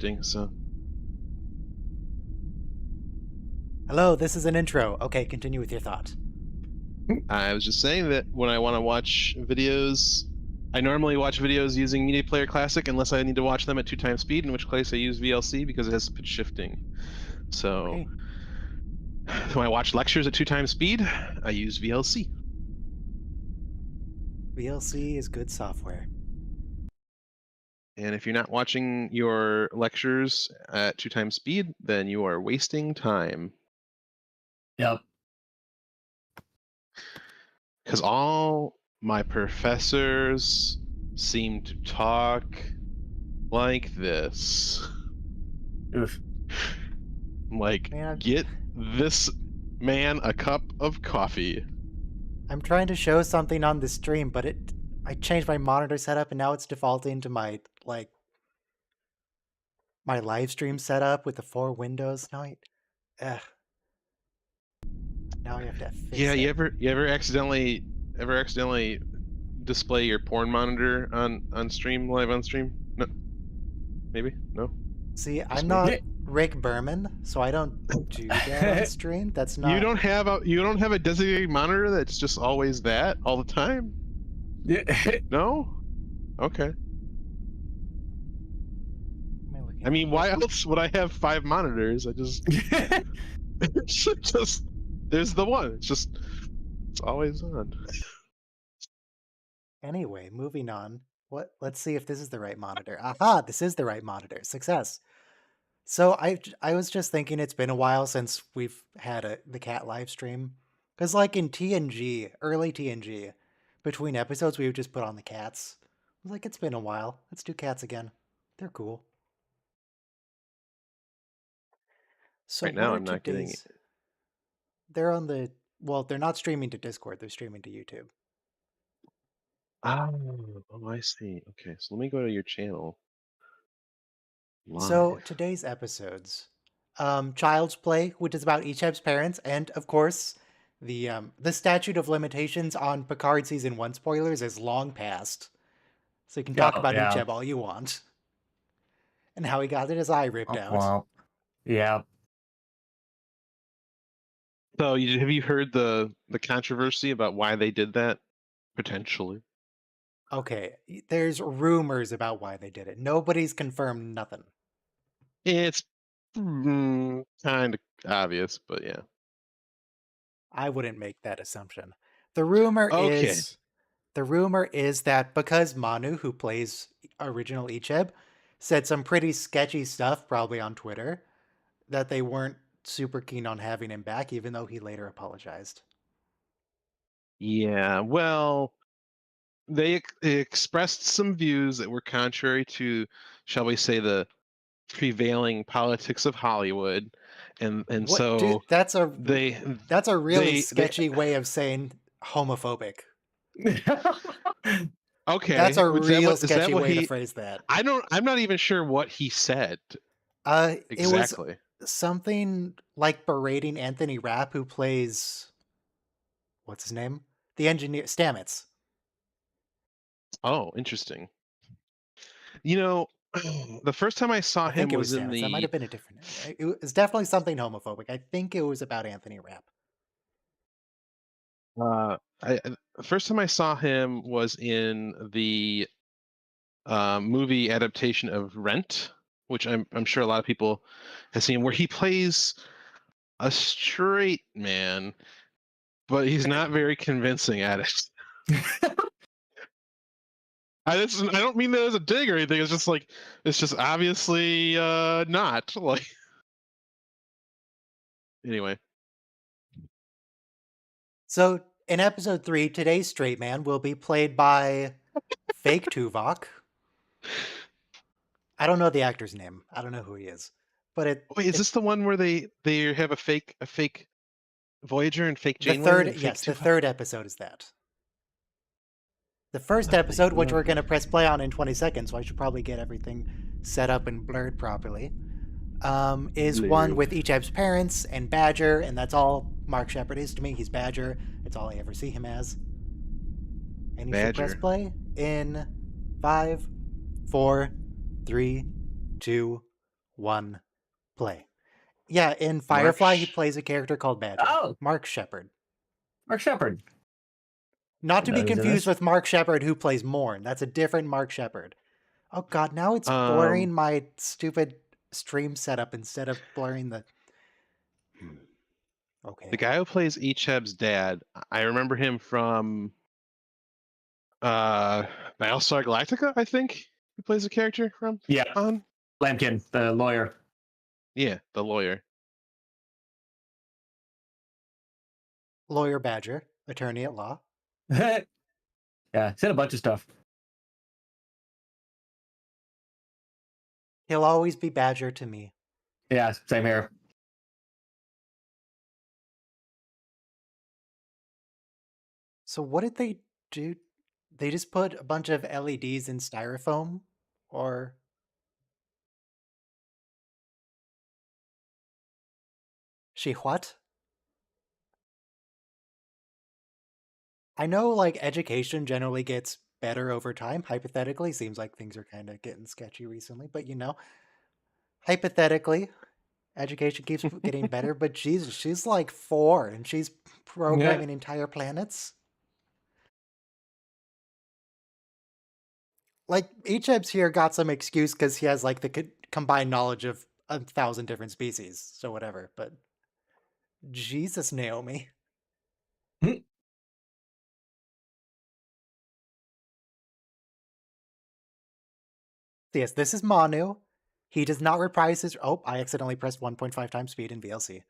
shifting, so. Hello, this is an intro. Okay, continue with your thought. I was just saying that when I want to watch videos, I normally watch videos using Media Player Classic unless I need to watch them at 2x speed, in which case I use VLC because it has pitch shifting. So Okay. when I watch lectures at 2x speed, I use VLC. VLC is good software. And if you're not watching your lectures at 2x speed, then you are wasting time. Yep. Because all my professors seem to talk like this. Oof. Like, Man, get this man a cup of coffee. I'm trying to show something on the stream, but I changed my monitor setup and now it's defaulting to my live stream setup with the 4 windows. Now I have to fix Yeah, it. you ever accidentally display your porn monitor on stream, live on stream? No. Maybe? No? See, I'm me? not Rick Berman, so I don't do that on stream. That's not. You don't have a designated monitor that's just always that all the time? Yeah. No? Okay. Am I mean, why else would I have 5 monitors? I just it's just there's the one. It's always on. Anyway, moving on. Let's see if this is the right monitor. Aha, this is the right monitor. Success. So I was just thinking it's been a while since we've had the cat live stream. Because like in TNG, early TNG, between episodes we would just put on the cats. I was like, it's been a while. Let's do cats again. They're cool. So Right now what are I'm not getting today's... They're on the... Well, they're not streaming to Discord. They're streaming to YouTube. Oh, I see. Okay, so let me go to your channel. So Live. today's episodes, Child's Play, which is about Icheb's parents, and of course, the statute of limitations on Picard season 1 spoilers is long past, so you can talk about yeah. Icheb all you want, and how he got his eye ripped out. Well, yeah. So have you heard the controversy about why they did that? Potentially. Okay, there's rumors about why they did it. Nobody's confirmed nothing. It's kind of obvious, but yeah. I wouldn't make that assumption. The rumor is that because Manu, who plays original Icheb, said some pretty sketchy stuff, probably on Twitter, that they weren't super keen on having him back, even though he later apologized. Yeah, well, they expressed some views that were contrary to, shall we say, the prevailing politics of Hollywood, and What, so dude, that's a really they- sketchy way of saying homophobic. Okay, That's a is that real what- is that sketchy what way he- to phrase that. I'm not even sure what he said It was exactly. something like berating Anthony Rapp, who plays, what's his name? The engineer, Stamets. Oh, interesting. You know, the first time I saw I him think it was was in Stamets. That might the have been a different. It was definitely something homophobic. I think it was about Anthony Rapp. the first time I saw him was in the movie adaptation of Rent, which I'm sure a lot of people have seen, where he plays a straight man, but he's not very convincing at it. I don't mean that as a dig or anything. It's just obviously not like. Anyway. So in episode 3, today's straight man will be played by fake Tuvok. I don't know the actor's name. I don't know who he is. But Wait, is this the one where they have a fake Voyager and fake the Janeway? the third episode is that. The first episode, which we're going to press play on in 20 seconds, so I should probably get everything set up and blurred properly, is one with Icheb's parents and Badger, and that's all Mark Shepard is to me. He's Badger. It's all I ever see him as. And you should press play in 5, 4, 3, 2, 1, play. Yeah, in Firefly, he plays a character called Badger. Oh, Mark Shepard. Mark Shepard. Not to Know be who's in confused this. with Mark Shepard, who plays Morn. That's a different Mark Shepard. Oh god, now it's blurring my stupid stream setup instead of blurring the... The Okay. guy who plays Icheb's dad, I remember him from Battlestar Galactica, I think. He plays a character from Yeah, on. Lampkin, the lawyer. Yeah, the lawyer. Lawyer Badger, attorney at law. Yeah, he's in a bunch of stuff. He'll always be Badger to me. Yeah, same here. So what did they do? They just put a bunch of LEDs in styrofoam? Or... She what? I know, like, education generally gets better over time, hypothetically. Seems like things are kind of getting sketchy recently, but you know, hypothetically, education keeps getting better, but Jesus, she's like 4 and she's programming entire planets. Like, Icheb's here got some excuse because he has, like, the combined knowledge of 1,000 different species, so whatever, but... Jesus, Naomi. Yes, this is Manu. He does not reprise his... Oh, I accidentally pressed 1.5 times speed in VLC.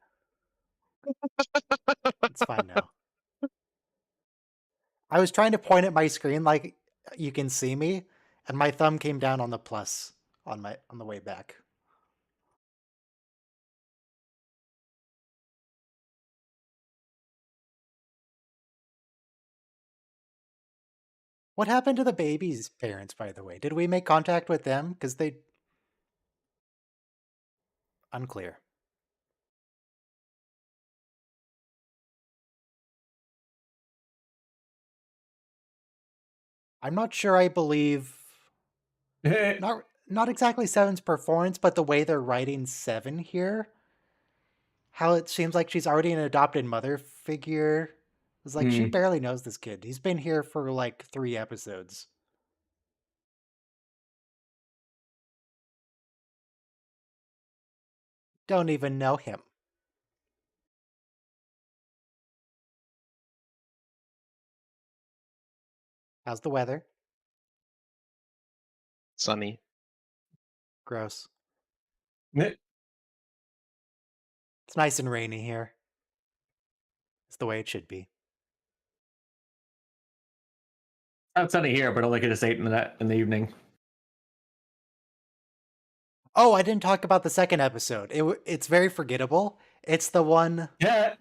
It's fine now. I was trying to point at my screen like you can see me, and my thumb came down on the plus on the way back. What happened to the baby's parents, by the way? Did we make contact with them? Because they... Unclear. I'm not sure I believe... Not exactly Seven's performance, but the way they're writing Seven here. How it seems like she's already an adopted mother figure. It's like, she barely knows this kid. He's been here for like 3 episodes. Don't even know him. How's the weather? Sunny. Gross. It's nice and rainy here. It's the way it should be. It's sunny here, but only get us 8 in the evening. Oh, I didn't talk about the second episode. It's very forgettable. It's the one... Yeah.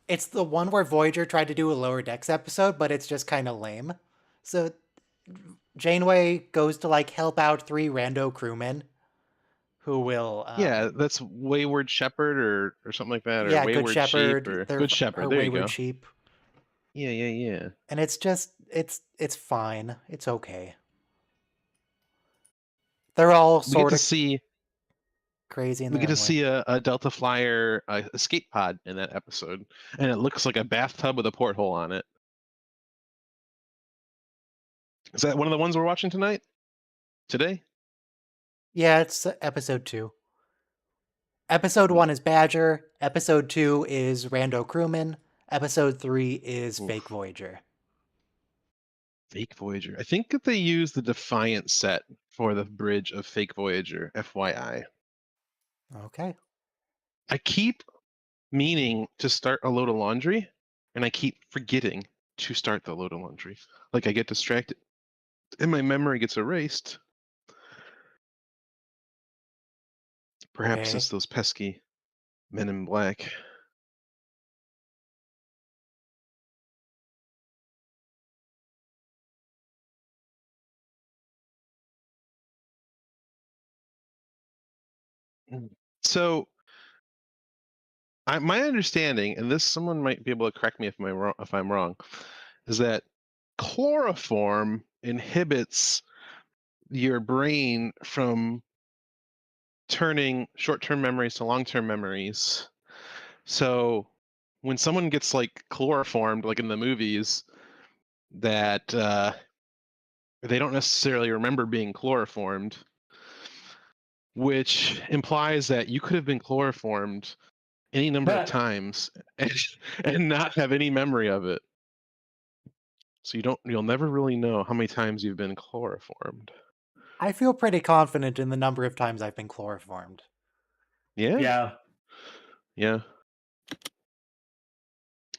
It's the one where Voyager tried to do a Lower Decks episode, but it's just kind of lame. So Janeway goes to like help out 3 rando crewmen who will... yeah, that's Wayward Shepherd or something like that. Or yeah, Wayward Good Shepherd. Sheep. Or They're Good Shepherd. her There Wayward you go. Sheep. Yeah. And it's just... It's fine. It's okay. They're all sort of crazy in their We get own to way. see a Delta Flyer escape pod in that episode, and it looks like a bathtub with a porthole on it. Is that one of the ones we're watching tonight? Today? Yeah, it's episode 2. Episode 1 is Badger. Episode 2 is Rando Crewmen. Episode 3 is Fake Voyager. Fake Voyager. I think that they use the Defiant set for the bridge of Fake Voyager, FYI. Okay. I keep meaning to start a load of laundry, and I keep forgetting to start the load of laundry. Like, I get distracted, and my memory gets erased. Perhaps it's those pesky men in black. So, my understanding, and this someone might be able to correct me if I'm wrong, is that chloroform inhibits your brain from turning short-term memories to long-term memories. So when someone gets like chloroformed, like in the movies, that they don't necessarily remember being chloroformed, which implies that you could have been chloroformed any number of But times and, and not have any memory of it. So you'll never really know how many times you've been chloroformed. I feel pretty confident in the number of times I've been chloroformed. Yeah, yeah, yeah.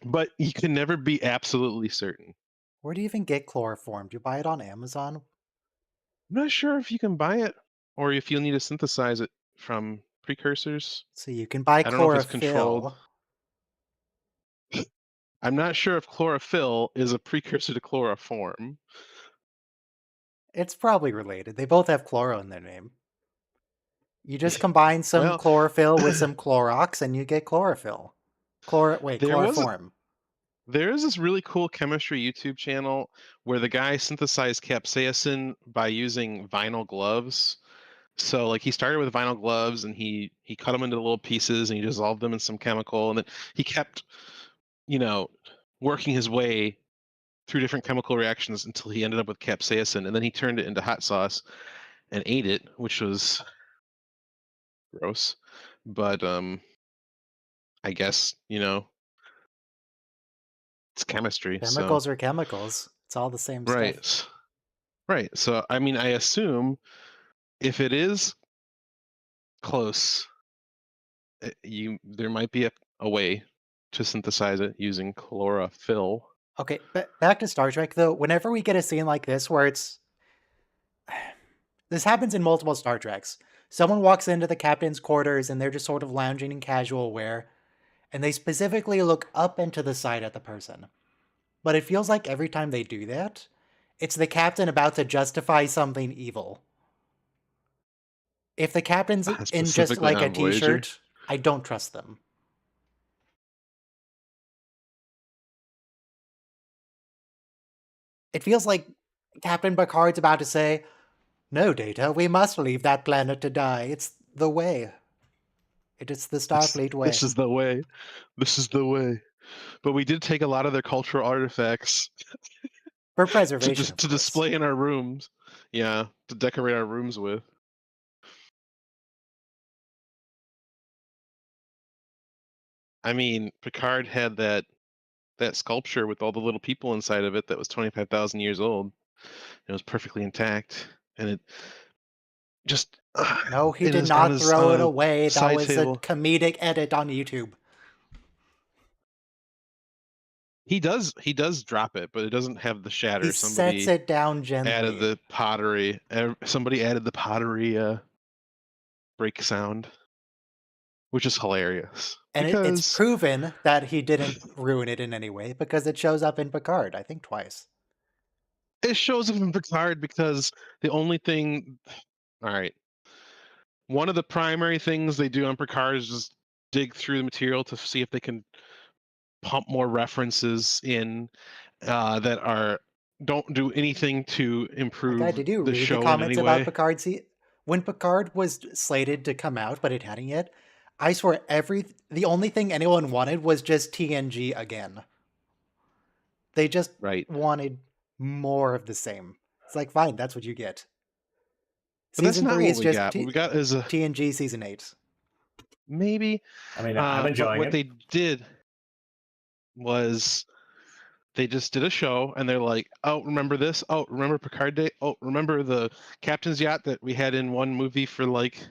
But you can never be absolutely certain. Where do you even get chloroformed? Do you buy it on Amazon? I'm not sure if you can buy it or if you'll need to synthesize it from precursors. So you can buy I don't know if it's controlled. chlorophyll. I'm not sure if chlorophyll is a precursor to chloroform. It's probably related. They both have chloro in their name. You just combine some Well, chlorophyll with some Clorox and you get chlorophyll. there was Chloroform. there is this really cool chemistry YouTube channel where the guy synthesized capsaicin by using vinyl gloves. So like he started with vinyl gloves and he cut them into little pieces and he dissolved them in some chemical and then he kept, you know, working his way through different chemical reactions until he ended up with capsaicin and then he turned it into hot sauce and ate it, which was gross. But I guess, it's chemistry, so Chemicals are chemicals. It's all the same stuff. right. Right. So I mean I assume if it is close, there might be a way to synthesize it using chlorophyll. Okay, back to Star Trek though. Whenever we get a scene like this where it's this happens in multiple Star Treks. Someone walks into the captain's quarters and they're just sort of lounging in casual wear, and they specifically look up and to the side at the person. But it feels like every time they do that, it's the captain about to justify something evil. If the captain's in just Specifically like a on Voyager. t-shirt, I don't trust them. It feels like Captain Picard's about to say, "No, Data, we must leave that planet to die. It's the way. It is the Starfleet way." This is the way. This is the way. But we did take a lot of their cultural artifacts For to preservation, of to course. display in our rooms. Yeah, to decorate our rooms with. I mean, Picard had that sculpture with all the little people inside of it that was 25,000 years old. It was perfectly intact, and it just No, he in did his on not his throw it on away. a That side was a table. comedic edit on YouTube. He does drop it, but it doesn't have the shatter. He sets it down Added gently. the pottery. Somebody added the pottery break sound, which is hilarious And it's because proven that he didn't ruin it in any way because it shows up in Picard, I think twice. it shows up in Picard because the only thing. All right, one of the primary things they do on Picard is just dig through the material to see if they can pump more references in that are don't do anything to My guy, improve did you the read the show in any comments about way. Picard? See, when Picard was slated to come out, but it hadn't yet, I swear the only thing anyone wanted was just TNG again. They just Right. wanted more of the same. It's like, fine, that's what you get. But that's Season not 3 what is we just got. What we got is a TNG Season 8. maybe. I mean, I'm But enjoying what it. they did was they just did a show and they're like, oh, remember this? Oh, remember Picard Day? Oh, remember the captain's yacht that we had in one movie for like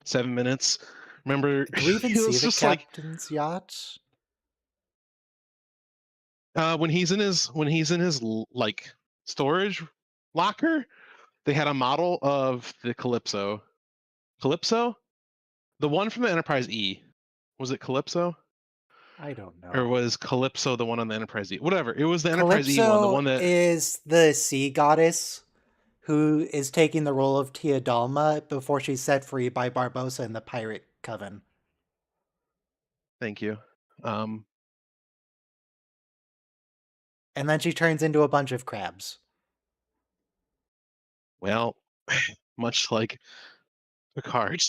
7 minutes? Remember? Do we even It see was the just like captain's yacht? when he's in his like storage locker, they had a model of the Calypso. Calypso? The one from the Enterprise E. Was it Calypso? I don't Or know. was Calypso the one on the Enterprise E? Whatever. It was the Enterprise E one, the Calypso one that is the sea goddess who is taking the role of Tia Dalma before she's set free by Barbossa in the Pirate Coven. thank you. And then she turns into a bunch of crabs. Well, much like Picard.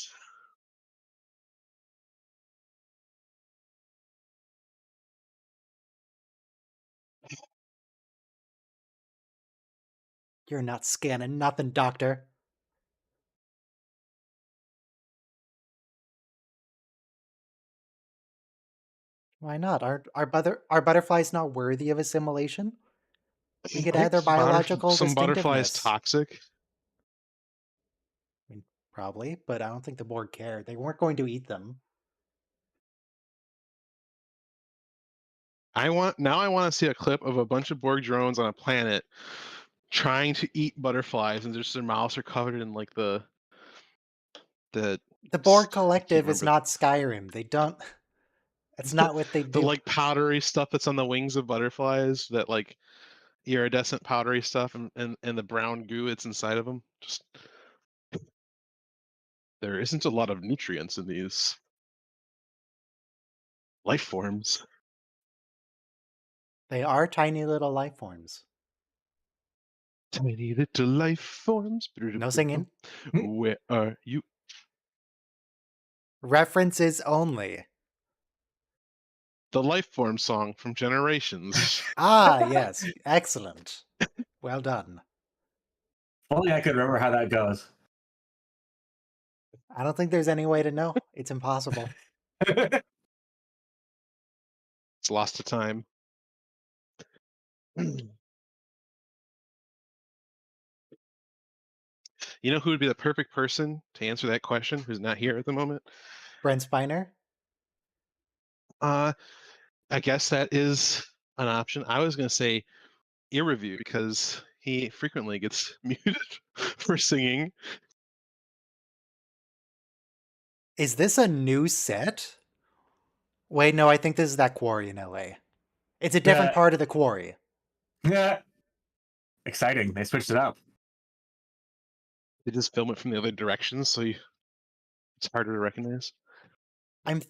You're not scanning nothing, Doctor. Why not? Are butterflies not worthy of assimilation? We could add Aren't their biological some butterflies distinctiveness. toxic? I mean, probably, but I don't think the Borg cared. They weren't going to eat them. I want to see a clip of a bunch of Borg drones on a planet trying to eat butterflies, and just their mouths are covered in like the The Borg I can't Collective is remember not Skyrim. They don't. That's not what they the do. like powdery stuff that's on the wings of butterflies, that like iridescent powdery stuff, and the brown goo that's inside of them. Just there isn't a lot of nutrients in these life forms. They are tiny little life forms. Tiny little life forms. No singing. Where are you? References only. The life form song from Generations. Ah, yes. Excellent. Well done. If only I could remember how that goes. I don't think there's any way to know. It's impossible. It's lost to time. You know who would be the perfect person to answer that question, who's not here at the moment? Brent Spiner? I guess that is an option. I was going to say Ear because he frequently gets muted for singing. Is this a new set? Wait, no, I think this is that quarry in LA. It's a different part of the quarry. Yeah. Exciting. They switched it up. They just film it from the other direction, so it's harder to recognize. I'm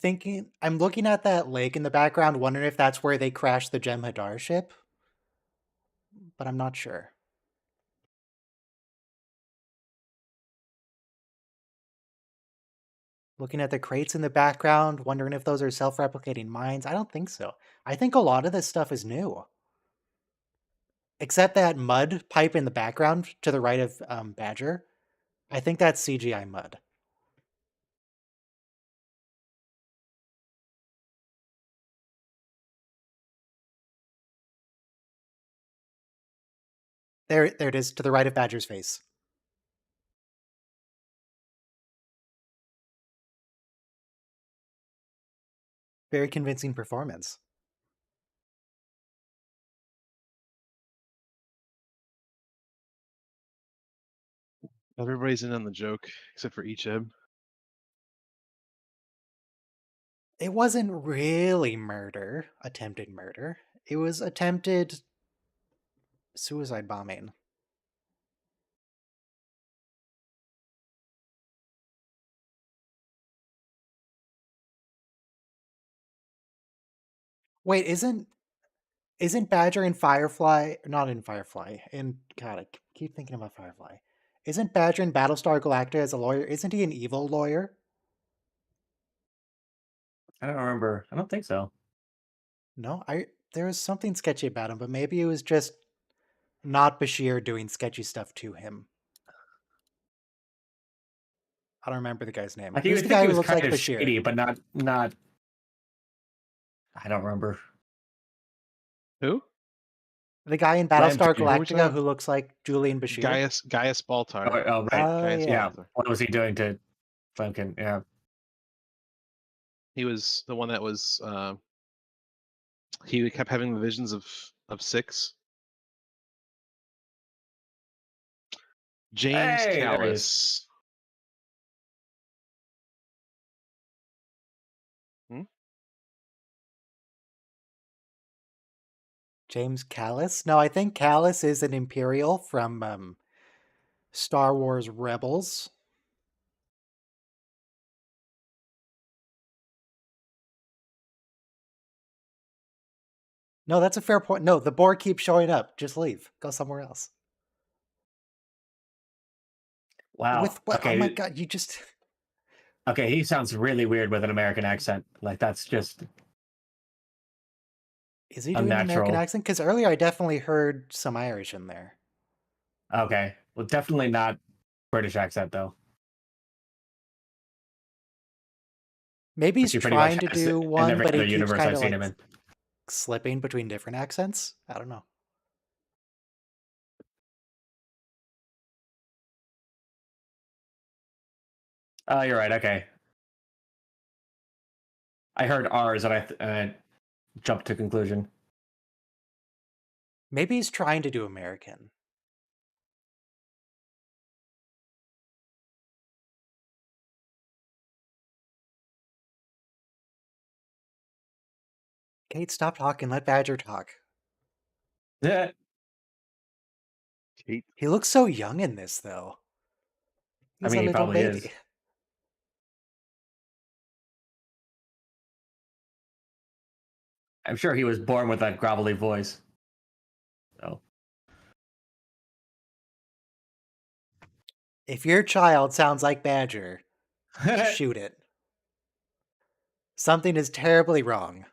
looking at that lake in the background, wondering if that's where they crashed the Jem'Hadar ship. But I'm not sure. Looking at the crates in the background, wondering if those are self-replicating mines. I don't think so. I think a lot of this stuff is new. Except that mud pipe in the background to the right of Badger. I think that's CGI mud. There it is, to the right of Badger's face. Very convincing performance. Everybody's in on the joke except for Icheb. It wasn't really murder, attempted murder. It was attempted suicide bombing. Wait, isn't Badger in Firefly, not in Firefly, in God, I keep thinking about Firefly. Isn't Badger in Battlestar Galactica as a lawyer? Isn't he an evil lawyer? I don't remember. I don't think so. No, there was something sketchy about him, but maybe it was just not Bashir doing sketchy stuff to him. I don't remember the guy's name. Like, you Who's would the think guy he who was looks kind like of Bashir? shady, but not. I don't remember. Who? The guy in Ryan Battlestar Bashir. Galactica who looks like Julian Bashir? Gaius Baltar. Oh, right. Oh, Yeah. Baltar. What was he doing to Funkin? Yeah. He was the one that was. He kept having the visions of six. James Hey, there he is. Callis. James Callis? No, I think Callis is an Imperial from Star Wars Rebels. No, that's a fair point. No, the Borg keeps showing up. Just leave. Go somewhere else. Wow. With what? Okay. Oh my god, you just... Okay, he sounds really weird with an American accent. Like, that's just... Is he doing an American unnatural. accent? Because earlier I definitely heard some Irish in there. Okay, well, definitely not British accent though. Maybe Which he's he pretty much trying to has do in one, every but he other keeps universe kind I've of seen like him in. slipping between different accents. I don't know. Oh, you're right. Okay, I heard ours and I jumped to conclusion. Maybe he's trying to do American. Kate, stop talking. Let Badger talk. Yeah, Kate. He looks so young in this, though. I He's mean, a he little probably baby. is. I'm sure he was born with that gravelly voice. So. If your child sounds like Badger, shoot it. Something is terribly wrong.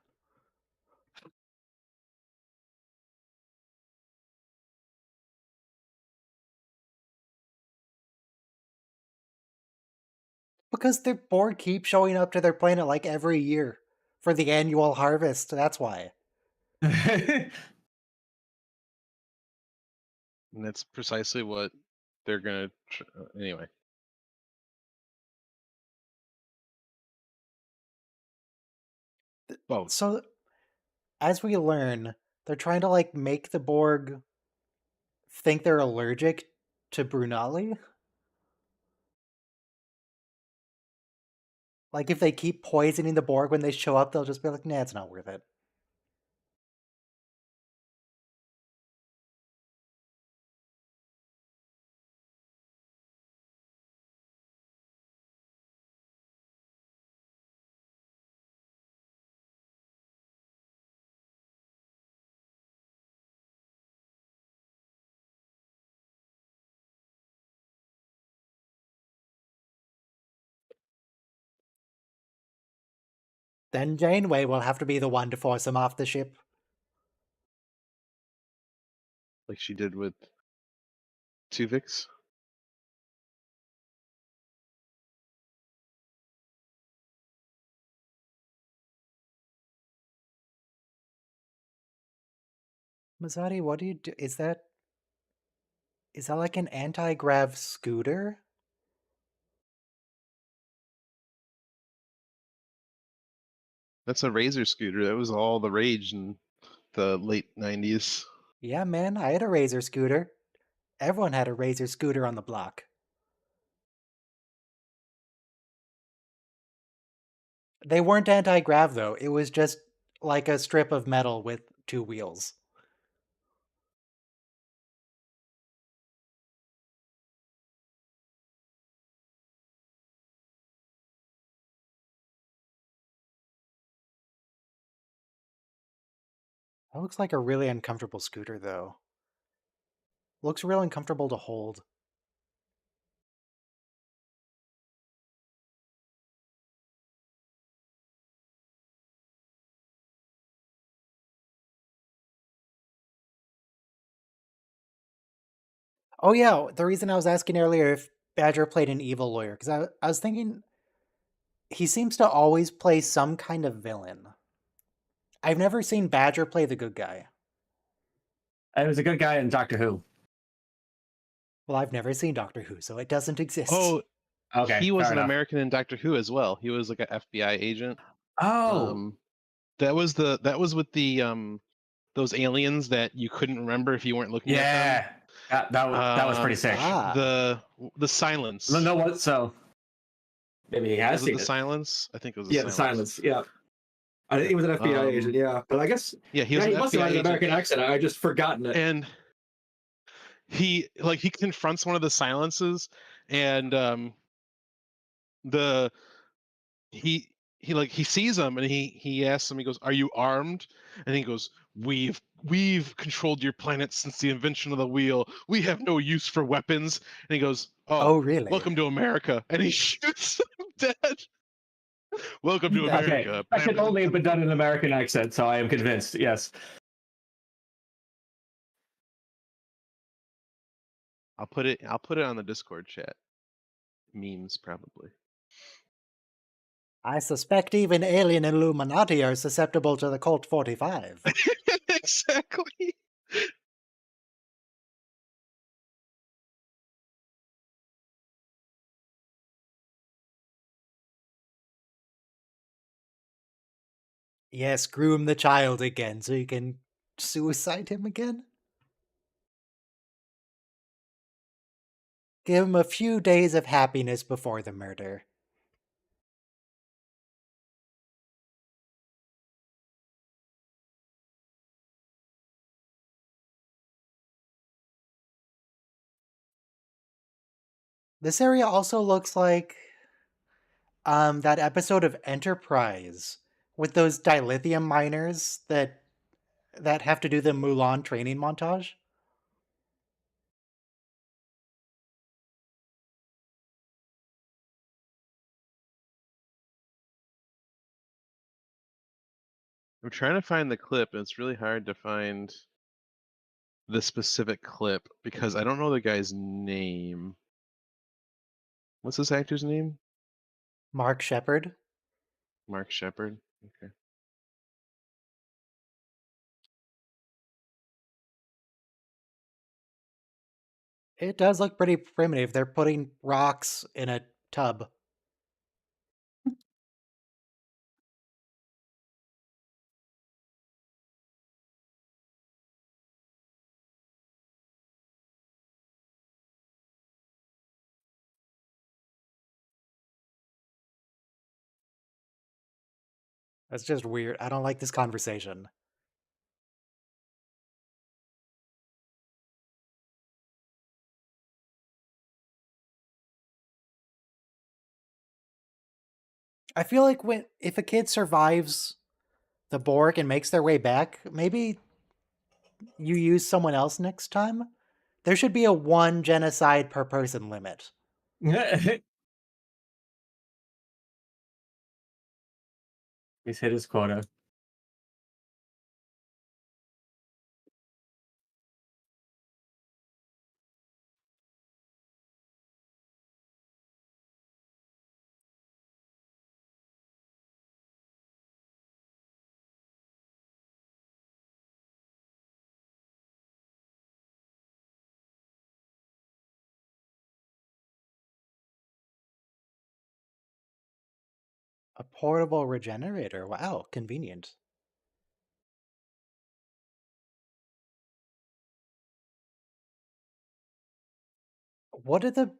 Because their board keeps showing up to their planet like every year for the annual harvest. That's why. And that's precisely what they're gonna. Anyway. Oh, So, as we learn, they're trying to like make the Borg think they're allergic to Brunali. Like if they keep poisoning the Borg when they show up, they'll just be like, "Nah, it's not worth it." Then Janeway will have to be the one to force him off the ship. like she did with Tuvix. Mazzotti, what do you do? Is that like an anti-grav scooter? That's a Razor scooter. That was all the rage in the late '90s. Yeah, man, I had a Razor scooter. Everyone had a Razor scooter on the block. They weren't anti-grav though. It was just like a strip of metal with two wheels. That looks like a really uncomfortable scooter though. Looks real uncomfortable to hold. Oh yeah, the reason I was asking earlier if Badger played an evil lawyer, because I was thinking he seems to always play some kind of villain. I've never seen Badger play the good guy. He was a good guy in Doctor Who. Well, I've never seen Doctor Who, so it doesn't exist. Oh, Okay, he was fair an enough. American in Doctor Who as well. He was like an FBI agent. Oh, That was with the those aliens that you couldn't remember if you weren't looking at them. yeah, that was pretty sick. The silence. No, what? So maybe he has Was it seen the it. silence? I think it was Yeah, the silence. Yeah. I think he was an FBI agent, yeah. But I guess Yeah, he was he an must FBI have had an agent. American accent. I just forgotten it. And he confronts one of the silences, and the he he sees him, and he asks him, he goes, "Are you armed?" And he goes, we've controlled your planet since the invention of the wheel. We have no use for weapons." And he goes, Oh, really? Welcome to America." And he shoots him dead. Welcome to Okay, America. that could only have been done in an American accent, so I am convinced. Yes. I'll put it on the Discord chat. Memes probably. I suspect even alien Illuminati are susceptible to the Colt 45. Exactly. Yes, groom the child again so you can suicide him again? Give him a few days of happiness before the murder. This area also looks like that episode of Enterprise with those dilithium miners that have to do the Mulan training montage. I'm trying to find the clip, and it's really hard to find the specific clip because I don't know the guy's name. What's this actor's name? Mark Shepard. Mark Shepard. Okay. It does look pretty primitive. They're putting rocks in a tub. That's just weird. I don't like this conversation. I feel like if a kid survives the Borg and makes their way back, maybe you use someone else next time. There should be a one genocide per person limit. He's hit his quota. A portable regenerator. Wow, convenient. What are the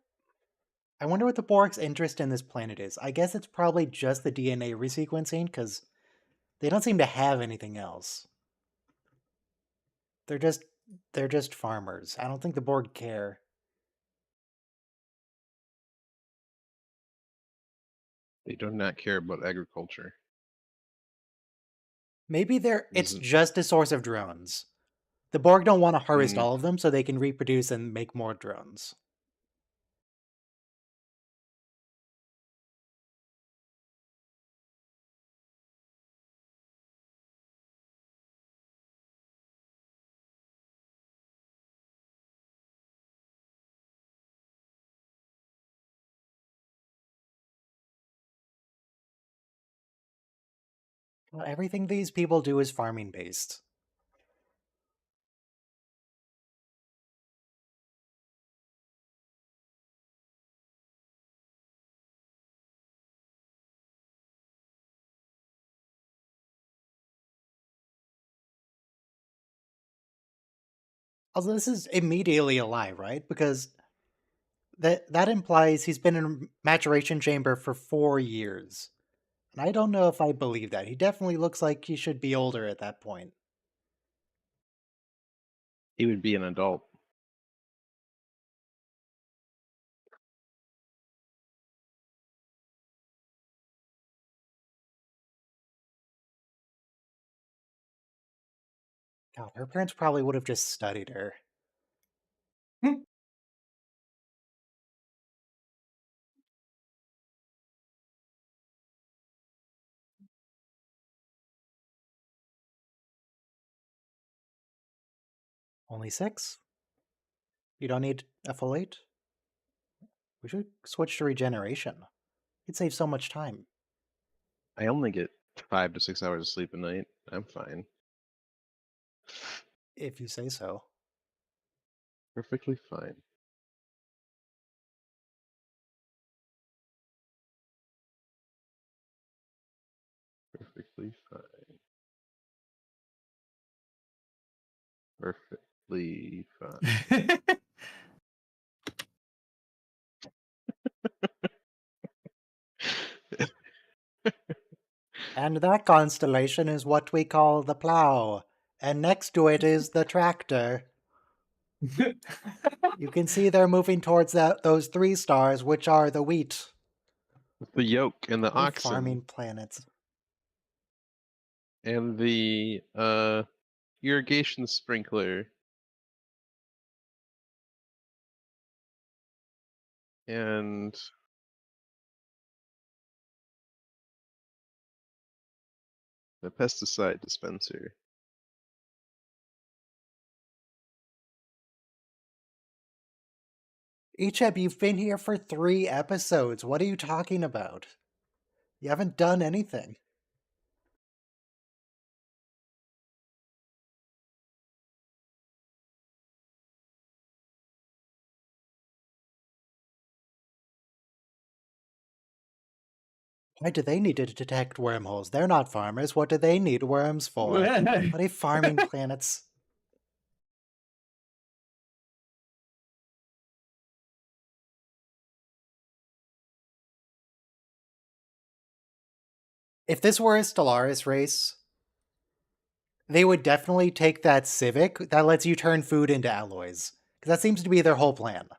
I wonder what the Borg's interest in this planet is. I guess it's probably just the DNA resequencing cuz they don't seem to have anything else. They're just they're just farmers. I don't think the Borg care. They do not care about agriculture. Maybe it's Isn't just a source of drones. The Borg don't want to harvest mm, all of them so they can reproduce and make more drones. Well, everything these people do is farming based. Also, this is immediately a lie, right? Because that implies he's been in a maturation chamber for 4 years. And I don't know if I believe that. He definitely looks like he should be older at that point. he would be an adult. God, her parents probably would have just studied her. Only 6? You don't need a full 8? We should switch to regeneration. It'd save so much time. I only get 5 to 6 hours of sleep a night. I'm fine. If you say so. Perfectly fine. Perfectly fine. Perfectly fine. And that constellation is what we call the plow. And next to it is the tractor. You can see they're moving towards those 3 stars, which are the wheat. The yoke and the What oxen farming planets. and the irrigation sprinkler and the pesticide dispenser. Icheb, you've been here for 3 episodes. What are you talking about? You haven't done anything. Why do they need to detect wormholes? They're not farmers. What do they need worms for? What are farming planets? If this were a Stellaris race, they would definitely take that Civic that lets you turn food into alloys. Because that seems to be their whole plan.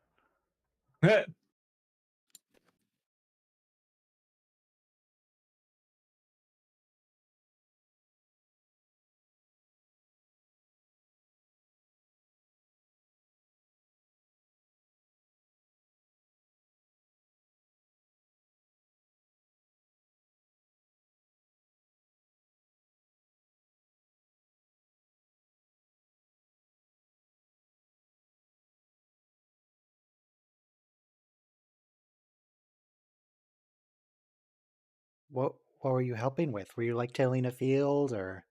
What were you helping with? Were you like tilling a field or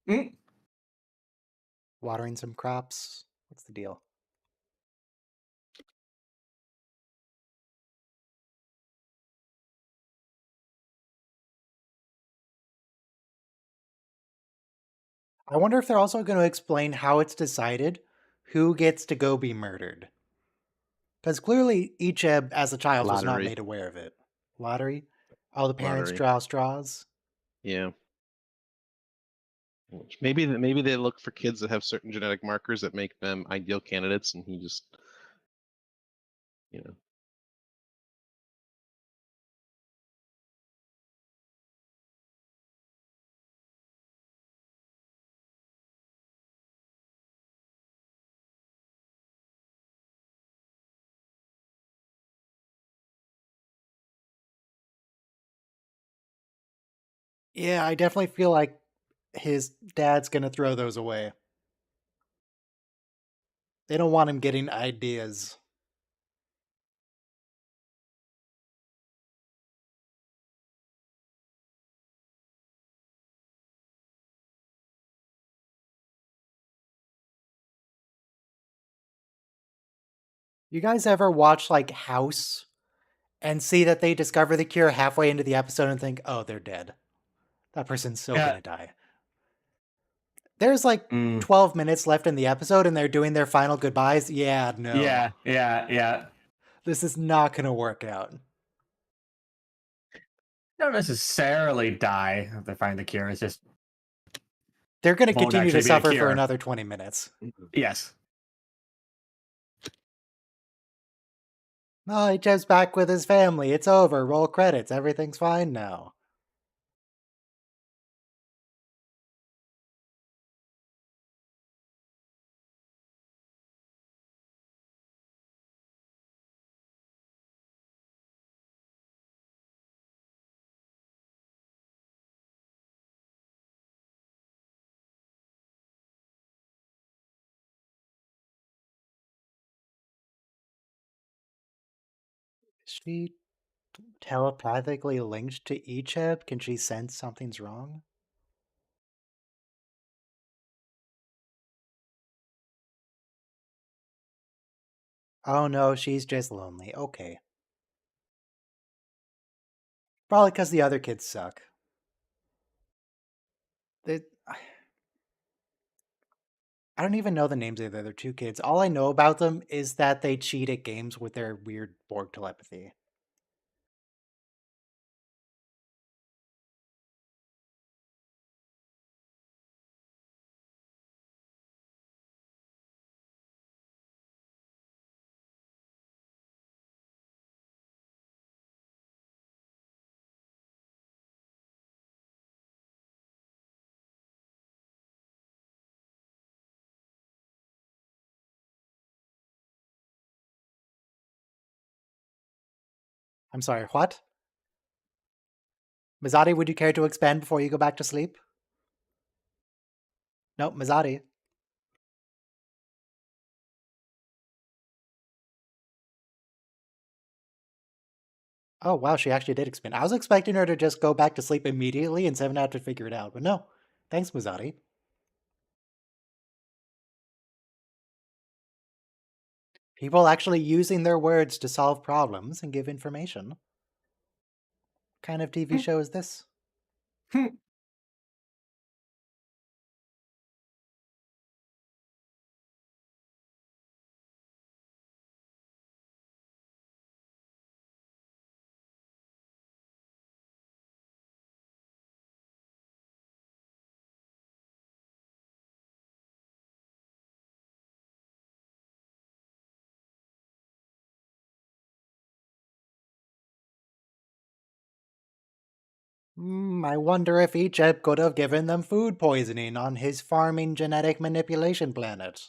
Mm. watering some crops? What's the deal? I wonder if they're also going to explain how it's decided who gets to go be murdered. Because clearly Icheb, as a child, was not Lottery. made aware of it. Lottery? All the parents Lottery. draw straws? Yeah. Maybe they look for kids that have certain genetic markers that make them ideal candidates, and he just, you know. Yeah, I definitely feel like his dad's going to throw those away. They don't want him getting ideas. You guys ever watch like House and see that they discover the cure halfway into the episode and think, oh, they're dead? That person's so Yeah. gonna die. There's like Mm. 12 minutes left in the episode and they're doing their final goodbyes. Yeah, no. Yeah. This is not gonna work out. Don't necessarily die if they find the cure. It's just They're gonna won't continue to actually be a suffer for cure. another 20 minutes. Yes. Oh, he just back with his family. It's over. Roll credits. Everything's fine now. She telepathically linked to Icheb? Can she sense something's wrong? Oh no, she's just lonely. Okay. Probably because the other kids suck. They, I don't even know the names of the other two kids. All I know about them is that they cheat at games with their weird Borg telepathy. I'm sorry, what? Mizadi, would you care to expand before you go back to sleep? No, Mizadi. Oh, wow, she actually did expand. I was expecting her to just go back to sleep immediately and Seven had to figure it out, but no. Thanks, Mizadi. People actually using their words to solve problems and give information. What kind of TV show is this? I wonder if Icheb could have given them food poisoning on his farming genetic manipulation planet.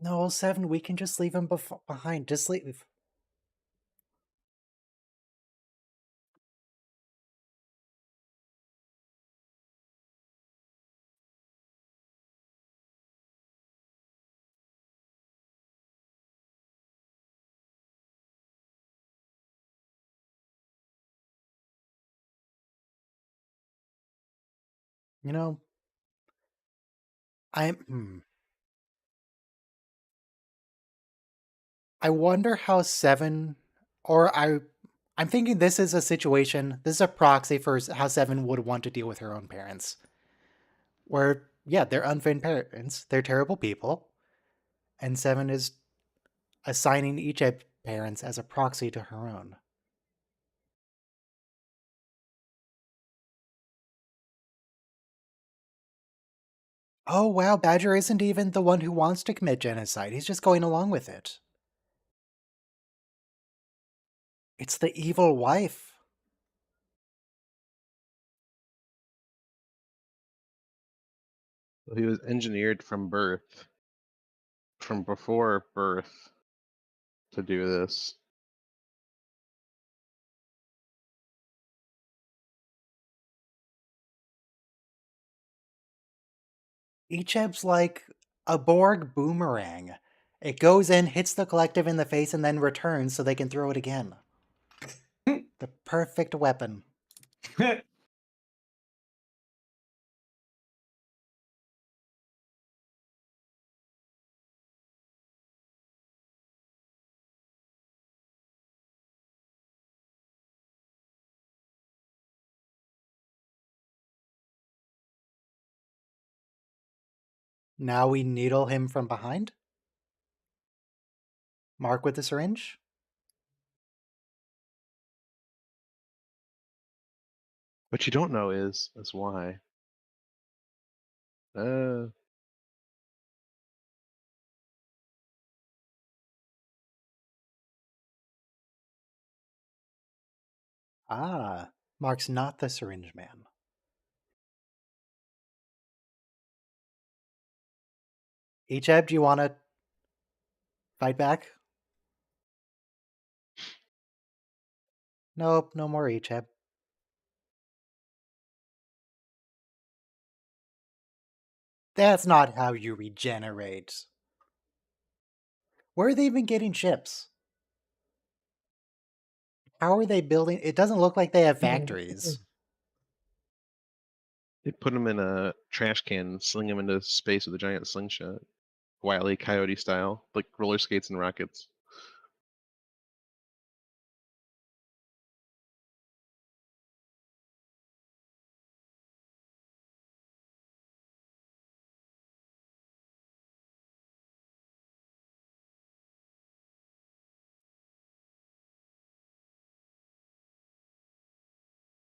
No, Seven, we can just leave him behind. Just leave. You know, I wonder how Seven, or I'm thinking this is a situation. This is a proxy for how Seven would want to deal with her own parents. Where, yeah, they're unfit parents. They're terrible people, and Seven is assigning each parents as a proxy to her own. Oh wow, Badger isn't even the one who wants to commit genocide. He's just going along with it. It's the evil wife. He was engineered from birth, from before birth, to do this. Icheb's like a Borg boomerang. It goes in, hits the collective in the face, and then returns so they can throw it again. The perfect weapon. Now we needle him from behind? Mark with the syringe? What you don't know is why. Ah, Mark's not the syringe man. Icheb, do you want to fight back? Nope, no more Icheb. That's not how you regenerate. Where are they even getting ships? How are they building? It doesn't look like they have factories. They put him in a trash can and sling him into space with a giant slingshot. Wile E. Coyote style, like roller skates and rockets.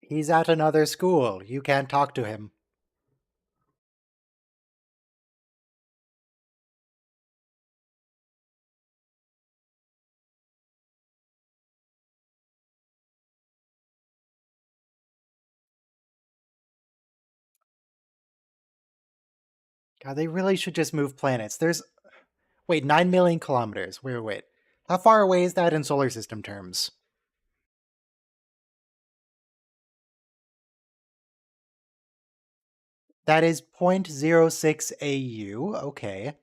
He's at another school. You can't talk to him. God, they really should just move planets. Wait, 9 million kilometers. Wait. How far away is that in solar system terms? That is 0.06 AU. Okay.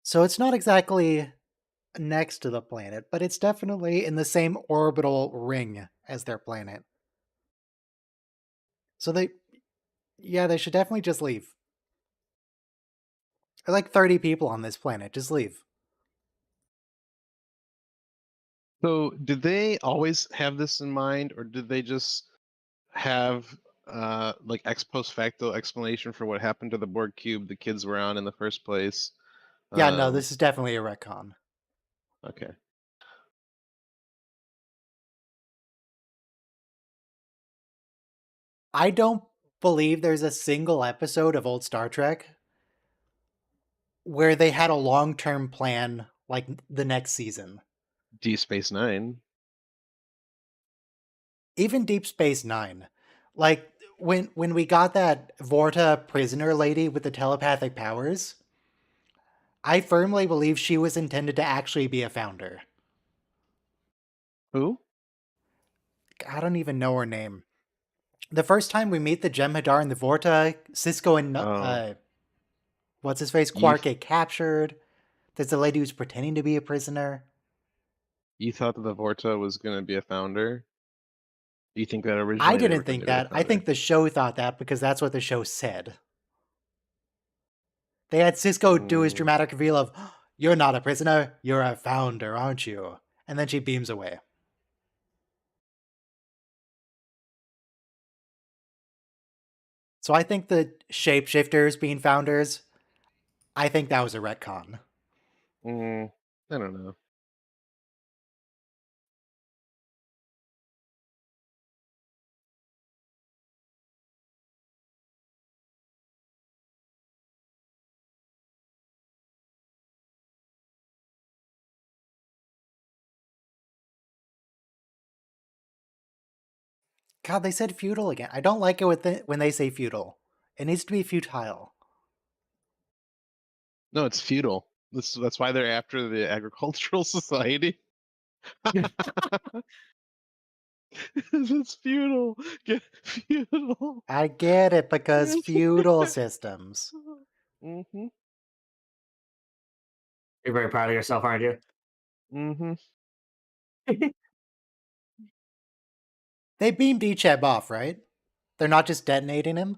So it's not exactly next to the planet, but it's definitely in the same orbital ring as their planet. So they should definitely just leave. There are like 30 people on this planet. Just leave. So, did they always have this in mind, or did they just have like ex post facto explanation for what happened to the Borg cube the kids were on in the first place? Yeah, no, this is definitely a retcon. Okay. I don't believe there's a single episode of old Star Trek where they had a long-term plan like the next season. D Space Nine. Even Deep Space Nine. Like when we got that Vorta prisoner lady with the telepathic powers, I firmly believe she was intended to actually be a founder. Who? I don't even know her name. The first time we meet the Jem'Hadar and the Vorta, Cisco and what's his face, Quark get captured. There's a lady who's pretending to be a prisoner. You thought that the Vorta was going to be a founder? You think that originally I they were didn't going think to be a that. I think founder? the show thought that because that's what the show said. They had Cisco do his dramatic reveal of, "You're not a prisoner, you're a founder, aren't you?" And then she beams away. So I think the shapeshifters being founders, I think that was a retcon. I don't know. God, they said feudal again. I don't like it when they say feudal. It needs to be futile. No, it's feudal. That's why they're after the agricultural society. It's feudal. Get feudal. I get it because feudal systems. Mm-hmm. You're very proud of yourself, aren't you? Mm-hmm. They beamed Icheb off, right? They're not just detonating him?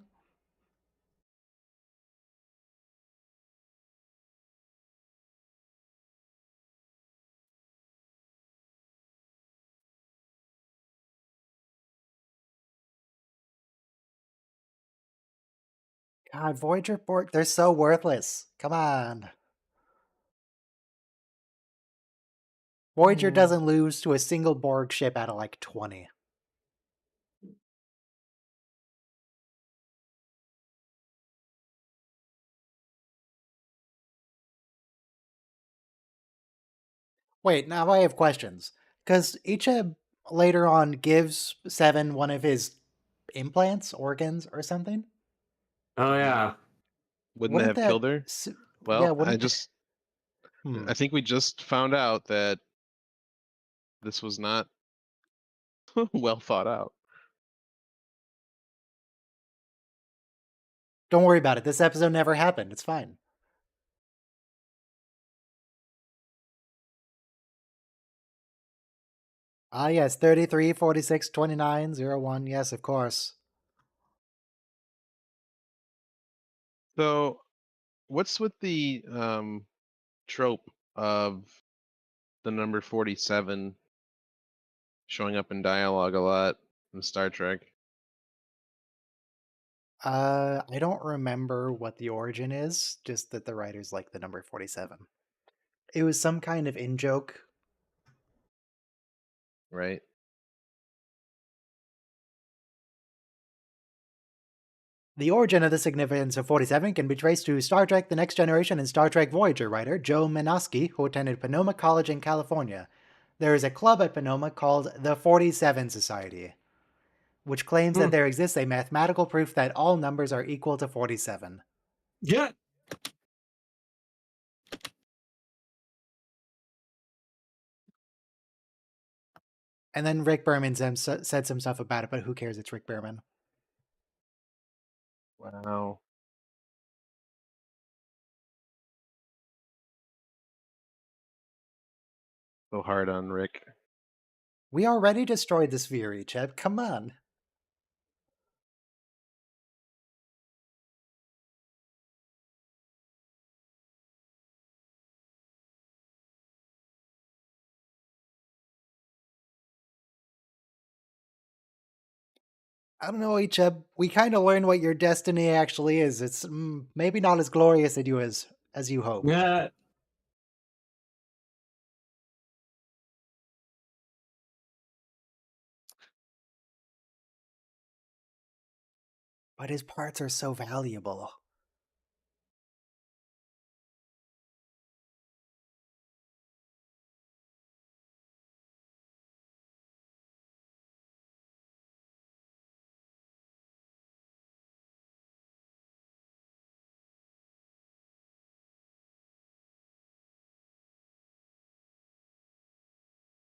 God, Voyager Borg, they're so worthless. Come on. Voyager doesn't lose to a single Borg ship out of like 20. Wait, now I have questions. Because Icheb later on gives Seven one of his implants, organs, or something. Oh yeah. Wouldn't that Wouldn't have killed that? her? Yeah, Well, wouldn't. I think we just found out that this was not well thought out. Don't worry about it. This episode never happened. It's fine. Ah, yes, 33, 46, 29, 01. Yes, of course. So, what's with the trope of the number 47 showing up in dialogue a lot in Star Trek? I don't remember what the origin is, just that the writers like the number 47. It was some kind of in-joke. Right? The origin of the significance of 47 can be traced to Star Trek The Next Generation and Star Trek Voyager writer Joe Menosky, who attended Sonoma College in California. There is a club at Sonoma called the 47 Society, which claims that there exists a mathematical proof that all numbers are equal to 47. Yeah. And then Rick Berman said some stuff about it, but who cares? It's Rick Berman. Wow. So hard on Rick. We already destroyed the sphere, Icheb. Come on. I don't know, Icheb. We kind of learned what your destiny actually is. It's maybe not as glorious as you hoped. Yeah. But his parts are so valuable.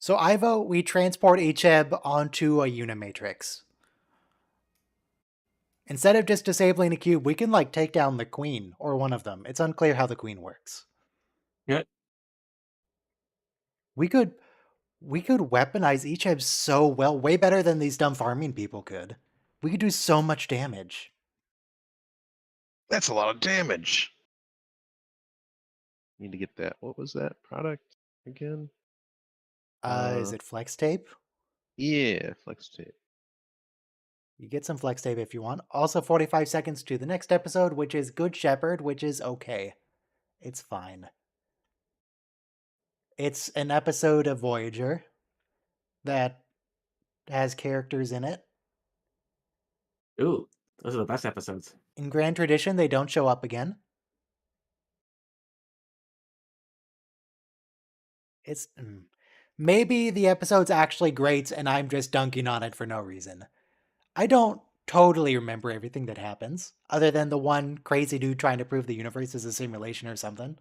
So I vote we transport Icheb onto a Unimatrix. Instead of just disabling a cube, we can like take down the queen or one of them. It's unclear how the queen works. Yeah. We could weaponize Icheb so well, way better than these dumb farming people could. We could do so much damage. That's a lot of damage. Need to get that. What was that product again? Is it flex tape? Yeah, flex tape. You get some flex tape if you want. Also 45 seconds to the next episode, which is Good Shepherd, which is okay. It's fine. It's an episode of Voyager that has characters in it. Ooh, those are the best episodes. In Grand Tradition, they don't show up again. It's maybe the episode's actually great and I'm just dunking on it for no reason. I don't totally remember everything that happens, other than the one crazy dude trying to prove the universe is a simulation or something.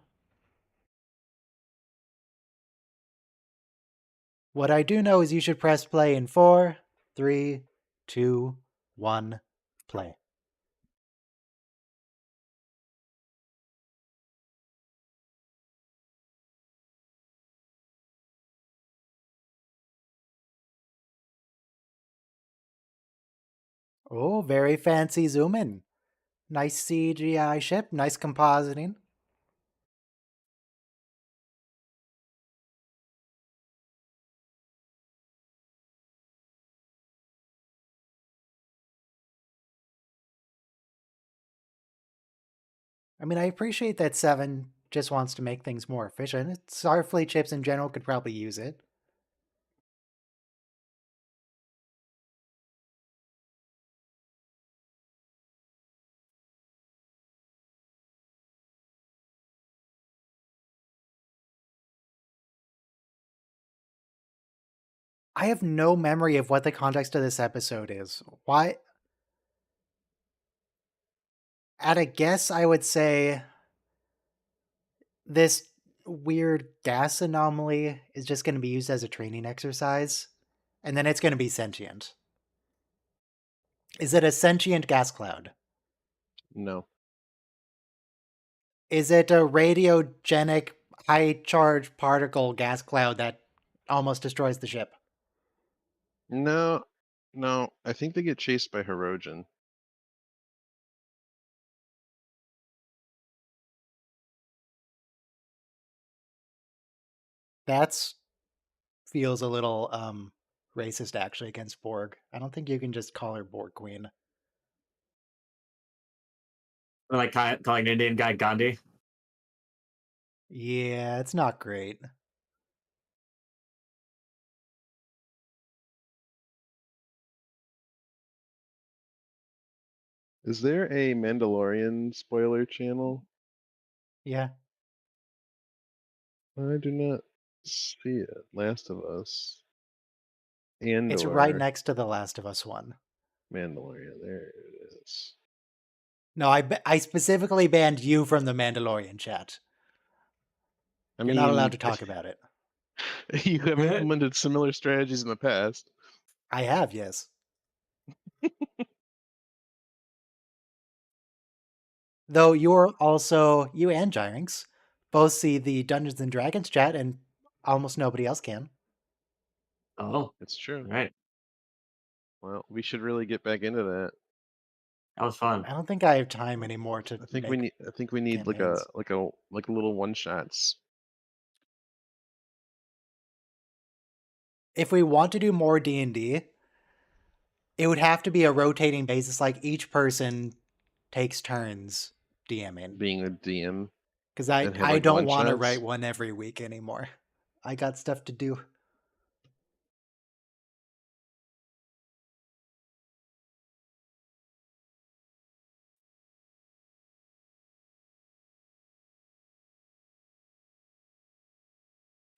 What I do know is you should press play in 4, 3, 2, 1, play. Oh, very fancy zoom in. Nice CGI ship, nice compositing. I mean, I appreciate that 7 just wants to make things more efficient. Starfleet ships in general could probably use it. I have no memory of what the context of this episode is. Why? At a guess, I would say this weird gas anomaly is just going to be used as a training exercise, and then it's going to be sentient. Is it a sentient gas cloud? No. Is it a radiogenic high charge particle gas cloud that almost destroys the ship? No. No. I think they get chased by Hirogen. That's feels a little racist actually against Borg. I don't think you can just call her Borg Queen. Or like calling an Indian guy Gandhi. Yeah, it's not great. Is there a Mandalorian spoiler channel? Yeah. I do not see it. Last of Us. Andor. It's right next to the Last of Us one. Mandalorian. There it is. No, I specifically banned you from the Mandalorian chat. You're not allowed to talk about it. You have implemented similar strategies in the past. I have, yes. Though you and Gyrinx both see the Dungeons and Dragons chat, and almost nobody else can. Oh, It's true. right. Well, we should really get back into that. That was fun. I don't think I have time anymore to. I think we need campaigns. like a little one shots. If we want to do more D&D, it would have to be a rotating basis, like each person takes turns DMing. Being a DM. Because and have, I like, don't want to one-shots? write one every week anymore. I got stuff to do.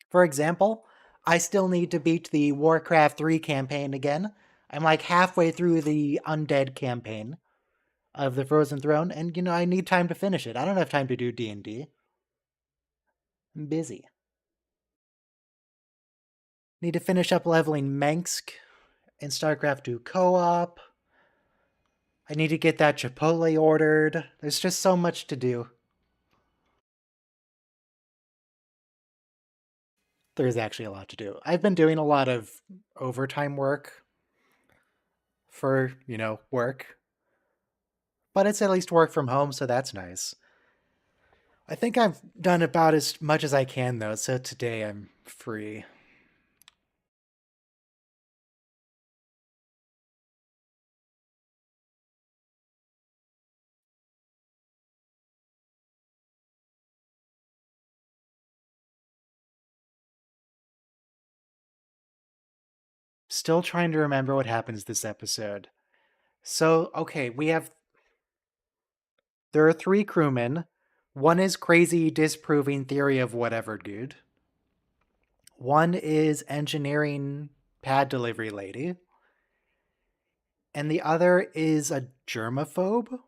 For example, I still need to beat the Warcraft 3 campaign again. I'm like halfway through the Undead campaign of the Frozen Throne, and I need time to finish it. I don't have time to do D&D. I'm busy. Need to finish up leveling Mengsk in StarCraft 2 co-op. I need to get that Chipotle ordered. There's just so much to do. There's actually a lot to do. I've been doing a lot of overtime work for, work. But it's at least work from home, so that's nice. I think I've done about as much as I can, though, so today I'm free. Still trying to remember what happens this episode. So, okay, there are 3 crewmen. One is crazy disproving theory of whatever dude. One is engineering pad delivery lady. And the other is a germaphobe.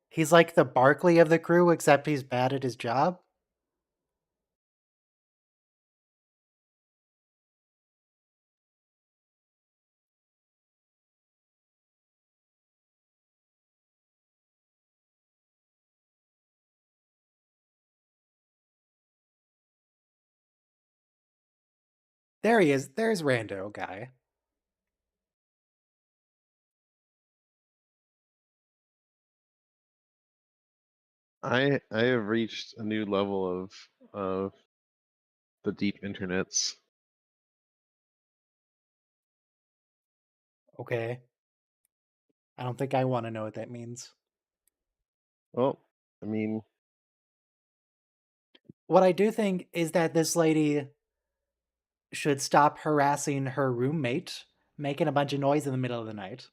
He's like the Barkley of the crew, except he's bad at his job. There he is. There's Rando guy. I have reached a new level of the deep internets. Okay. I don't think I want to know what that means. Well, I mean, What I do think is that this lady should stop harassing her roommate, making a bunch of noise in the middle of the night.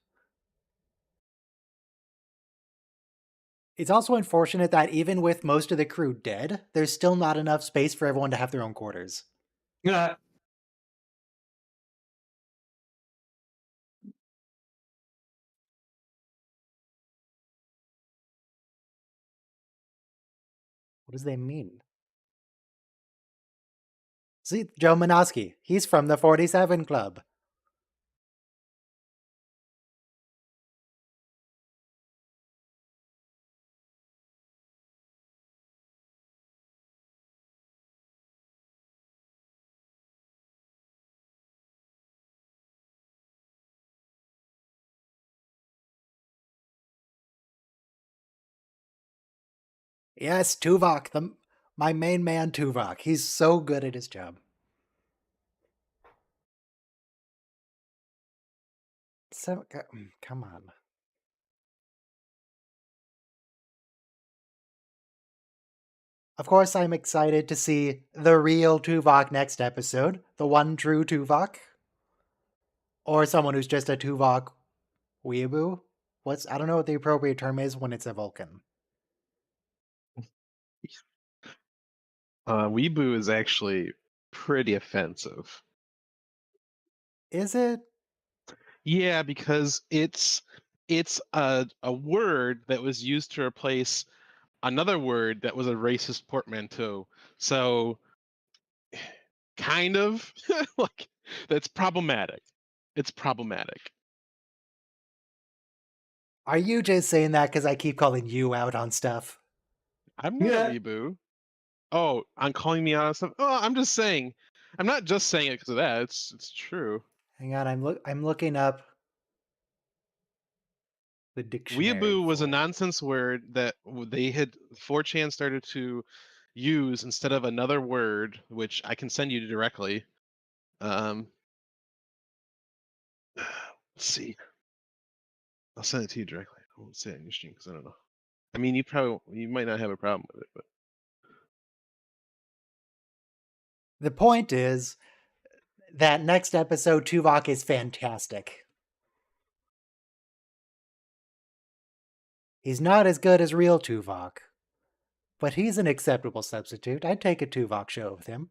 It's also unfortunate that even with most of the crew dead, there's still not enough space for everyone to have their own quarters. Yeah. What does they mean? See, Joe Manoski. He's from the 47 Club. Yes, Tuvok, my main man Tuvok. He's so good at his job. So, come on. Of course, I'm excited to see the real Tuvok next episode. The one true Tuvok. Or someone who's just a Tuvok weeaboo. I don't know what the appropriate term is when it's a Vulcan. Weeboo is actually pretty offensive. Is it? Yeah, because it's a word that was used to replace another word that was a racist portmanteau. So kind of like that's problematic. It's problematic. Are you just saying that because I keep calling you out on stuff? I'm not Yeah. a weeboo. Oh, I'm calling me out on stuff. Oh, I'm just saying. I'm not just saying it because of that. It's true. Hang on, I'm looking up the dictionary Weeaboo was for a it. nonsense word that they had 4chan started to use instead of another word, which I can send you directly. Let's see. I'll send it to you directly. I won't say it on your stream because I don't know. I mean, you might not have a problem with it, but The point is that next episode, Tuvok is fantastic. He's not as good as real Tuvok, but he's an acceptable substitute. I'd take a Tuvok show with him.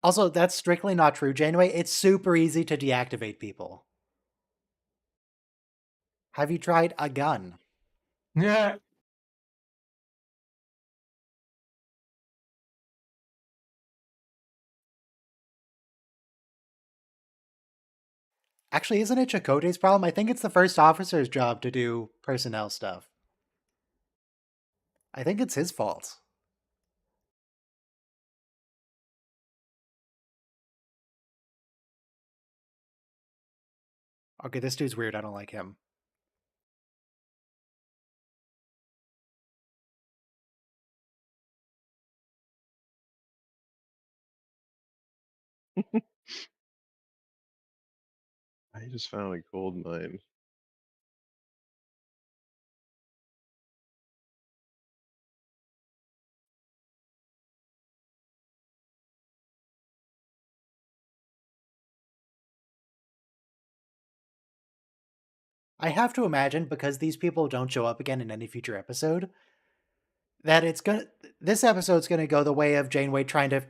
Also, that's strictly not true, Janeway. It's super easy to deactivate people. Have you tried a gun? Yeah. Actually, isn't it Chakotay's problem? I think it's the first officer's job to do personnel stuff. I think it's his fault. Okay, this dude's weird. I don't like him. I just found a gold mine. I have to imagine, because these people don't show up again in any future episode, that this episode's gonna go the way of Janeway trying to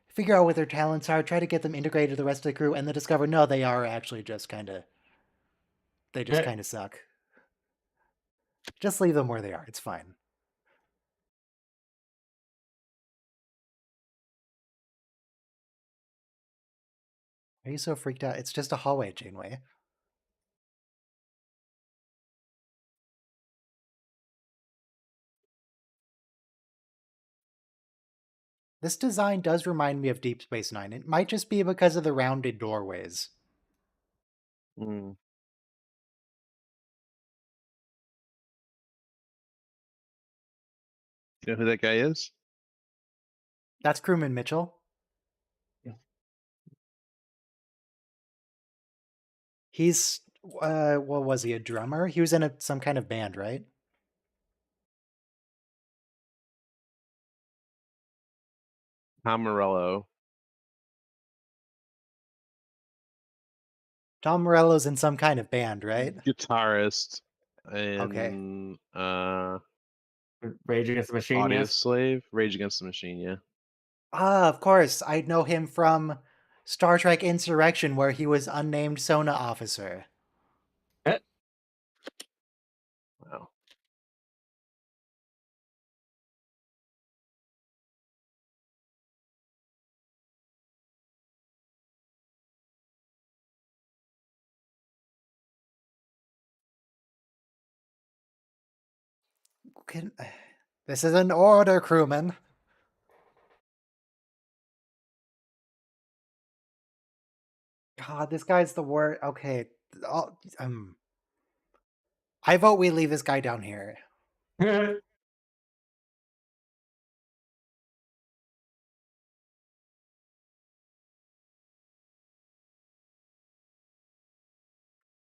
figure out what their talents are, try to get them integrated to the rest of the crew, and then discover no, they are actually just they just kind of suck. Just leave them where they are. It's fine. Are you so freaked out? It's just a hallway, Janeway. This design does remind me of Deep Space Nine. It might just be because of the rounded doorways. Mm. You know who that guy is? That's Crewman Mitchell. Yeah. He's what was he, a drummer? He was in some kind of band, right? Tom Morello. Tom Morello's in some kind of band, right? Guitarist Okay. and Rage Against the Machine. Audio Yes. Slave, Rage Against the Machine, yeah. Ah, of course. I know him from Star Trek Insurrection, where he was unnamed Sona officer. Wow. Can, this is an order, crewman. God, this guy's the worst. Okay. I vote we leave this guy down here.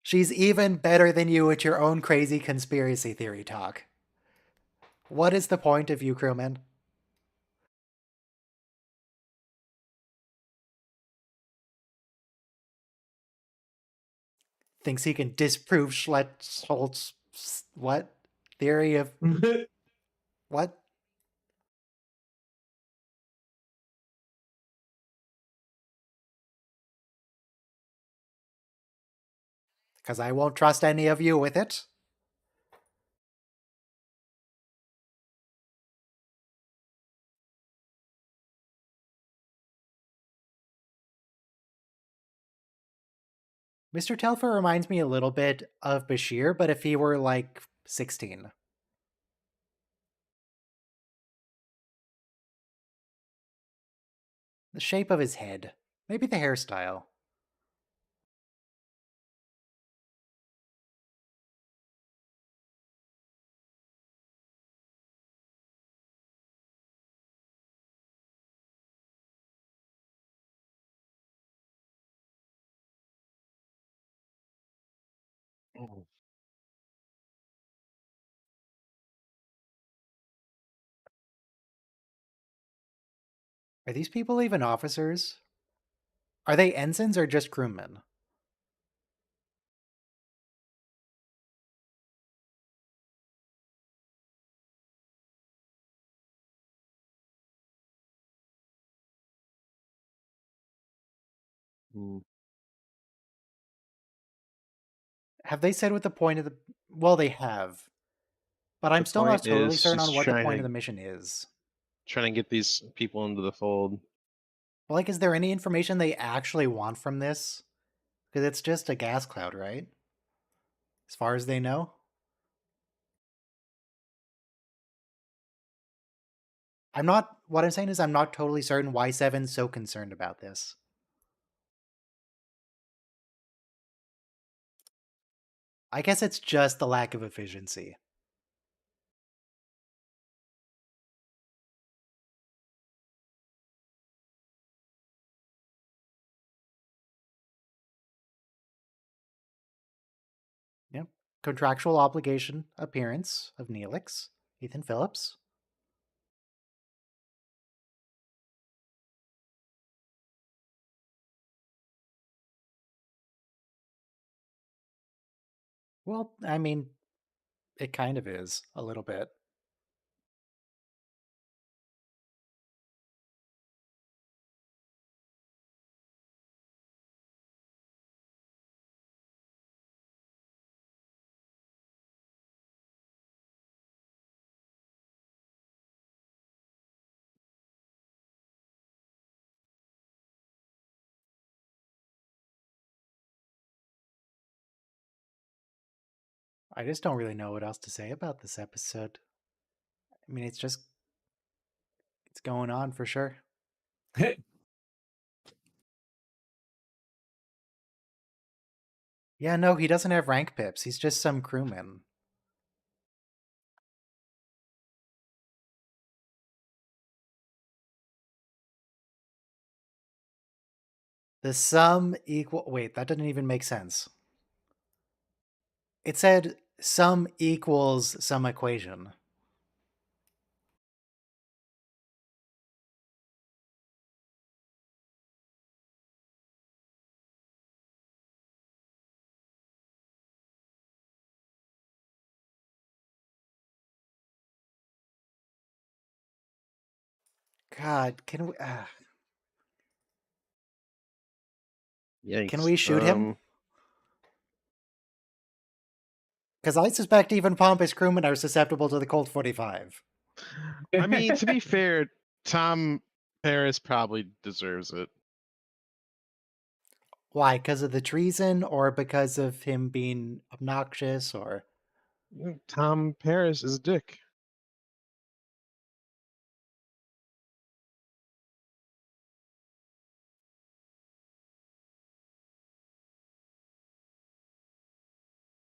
She's even better than you at your own crazy conspiracy theory talk. What is the point of you, crewman? Thinks he can disprove Schletzholt's what? Theory of what? Because I won't trust any of you with it. Mr. Telfer reminds me a little bit of Bashir, but if he were like 16. The shape of his head. Maybe the hairstyle. Oh. Are these people even officers? Are they ensigns or just crewmen? Hmm. Have they said what the point of the... Well, they have. But I'm The still not point totally is certain she's on what the point of the mission is. trying to get these people into the fold. Like, is there any information they actually want from this? Because it's just a gas cloud, right? As far as they know? What I'm saying is I'm not totally certain why Seven's so concerned about this. I guess it's just the lack of efficiency. Yep. Contractual obligation appearance of Neelix, Ethan Phillips. Well, I mean, it kind of is, a little bit. I just don't really know what else to say about this episode. I mean, it's going on for sure. Yeah, no, he doesn't have rank pips. He's just some crewman. The sum equal... Wait, that didn't even make sense. It said sum equals some equation. God, can Yikes. we shoot him? Because I suspect even pompous crewmen are susceptible to the Colt 45. I mean, to be fair, Tom Paris probably deserves it. Why? Because of the treason, or because of him being obnoxious, or Tom Paris is a dick.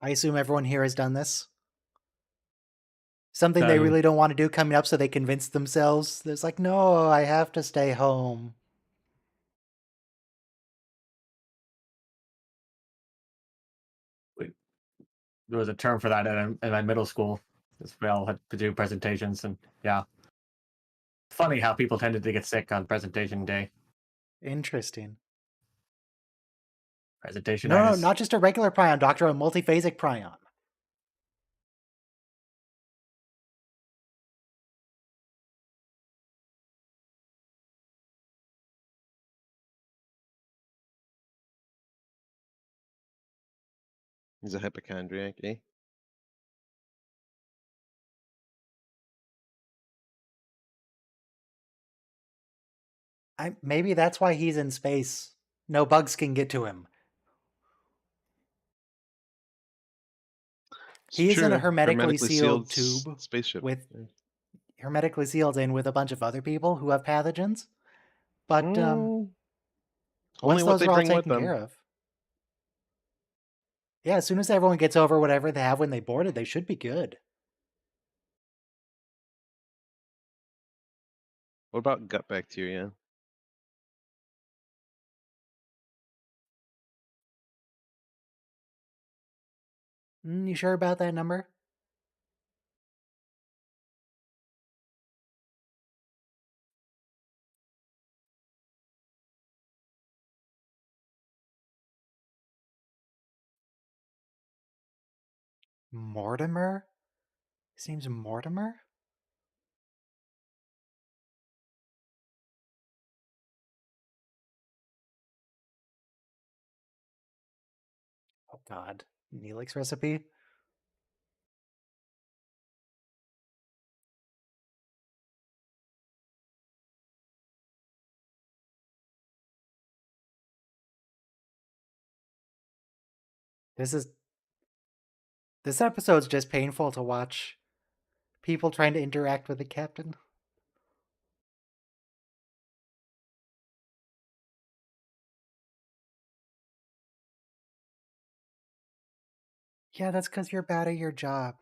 I assume everyone here has done this. Something they Done. really don't want to do coming up, so they convince themselves. There's like, no, I have to stay home. There was a term for that in my middle school. We all had to do presentations, and yeah, funny how people tended to get sick on presentation day. Interesting. Presentation. No, not just a regular prion, Doctor, a multiphasic prion. He's a hypochondriac, eh? Maybe that's why he's in space. No bugs can get to him. He's in a hermetically sealed tube spaceship with hermetically sealed in with a bunch of other people who have pathogens. But only once what those they are all bring with taken them. care of, yeah, as soon as everyone gets over whatever they have when they boarded, they should be good. What about gut bacteria? You sure about that number? Mortimer? His name's Mortimer? Oh god. Neelix recipe? This episode's just painful to watch. People trying to interact with the captain. Yeah, that's because you're bad at your job.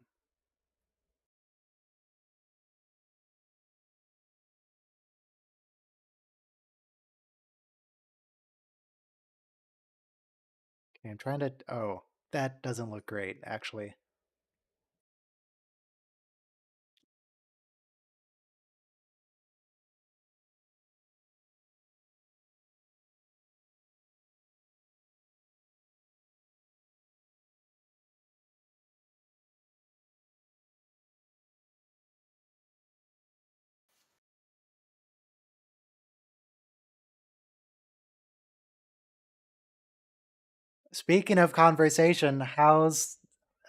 Okay, I'm trying to... Oh, that doesn't look great, actually. Speaking of conversation, how's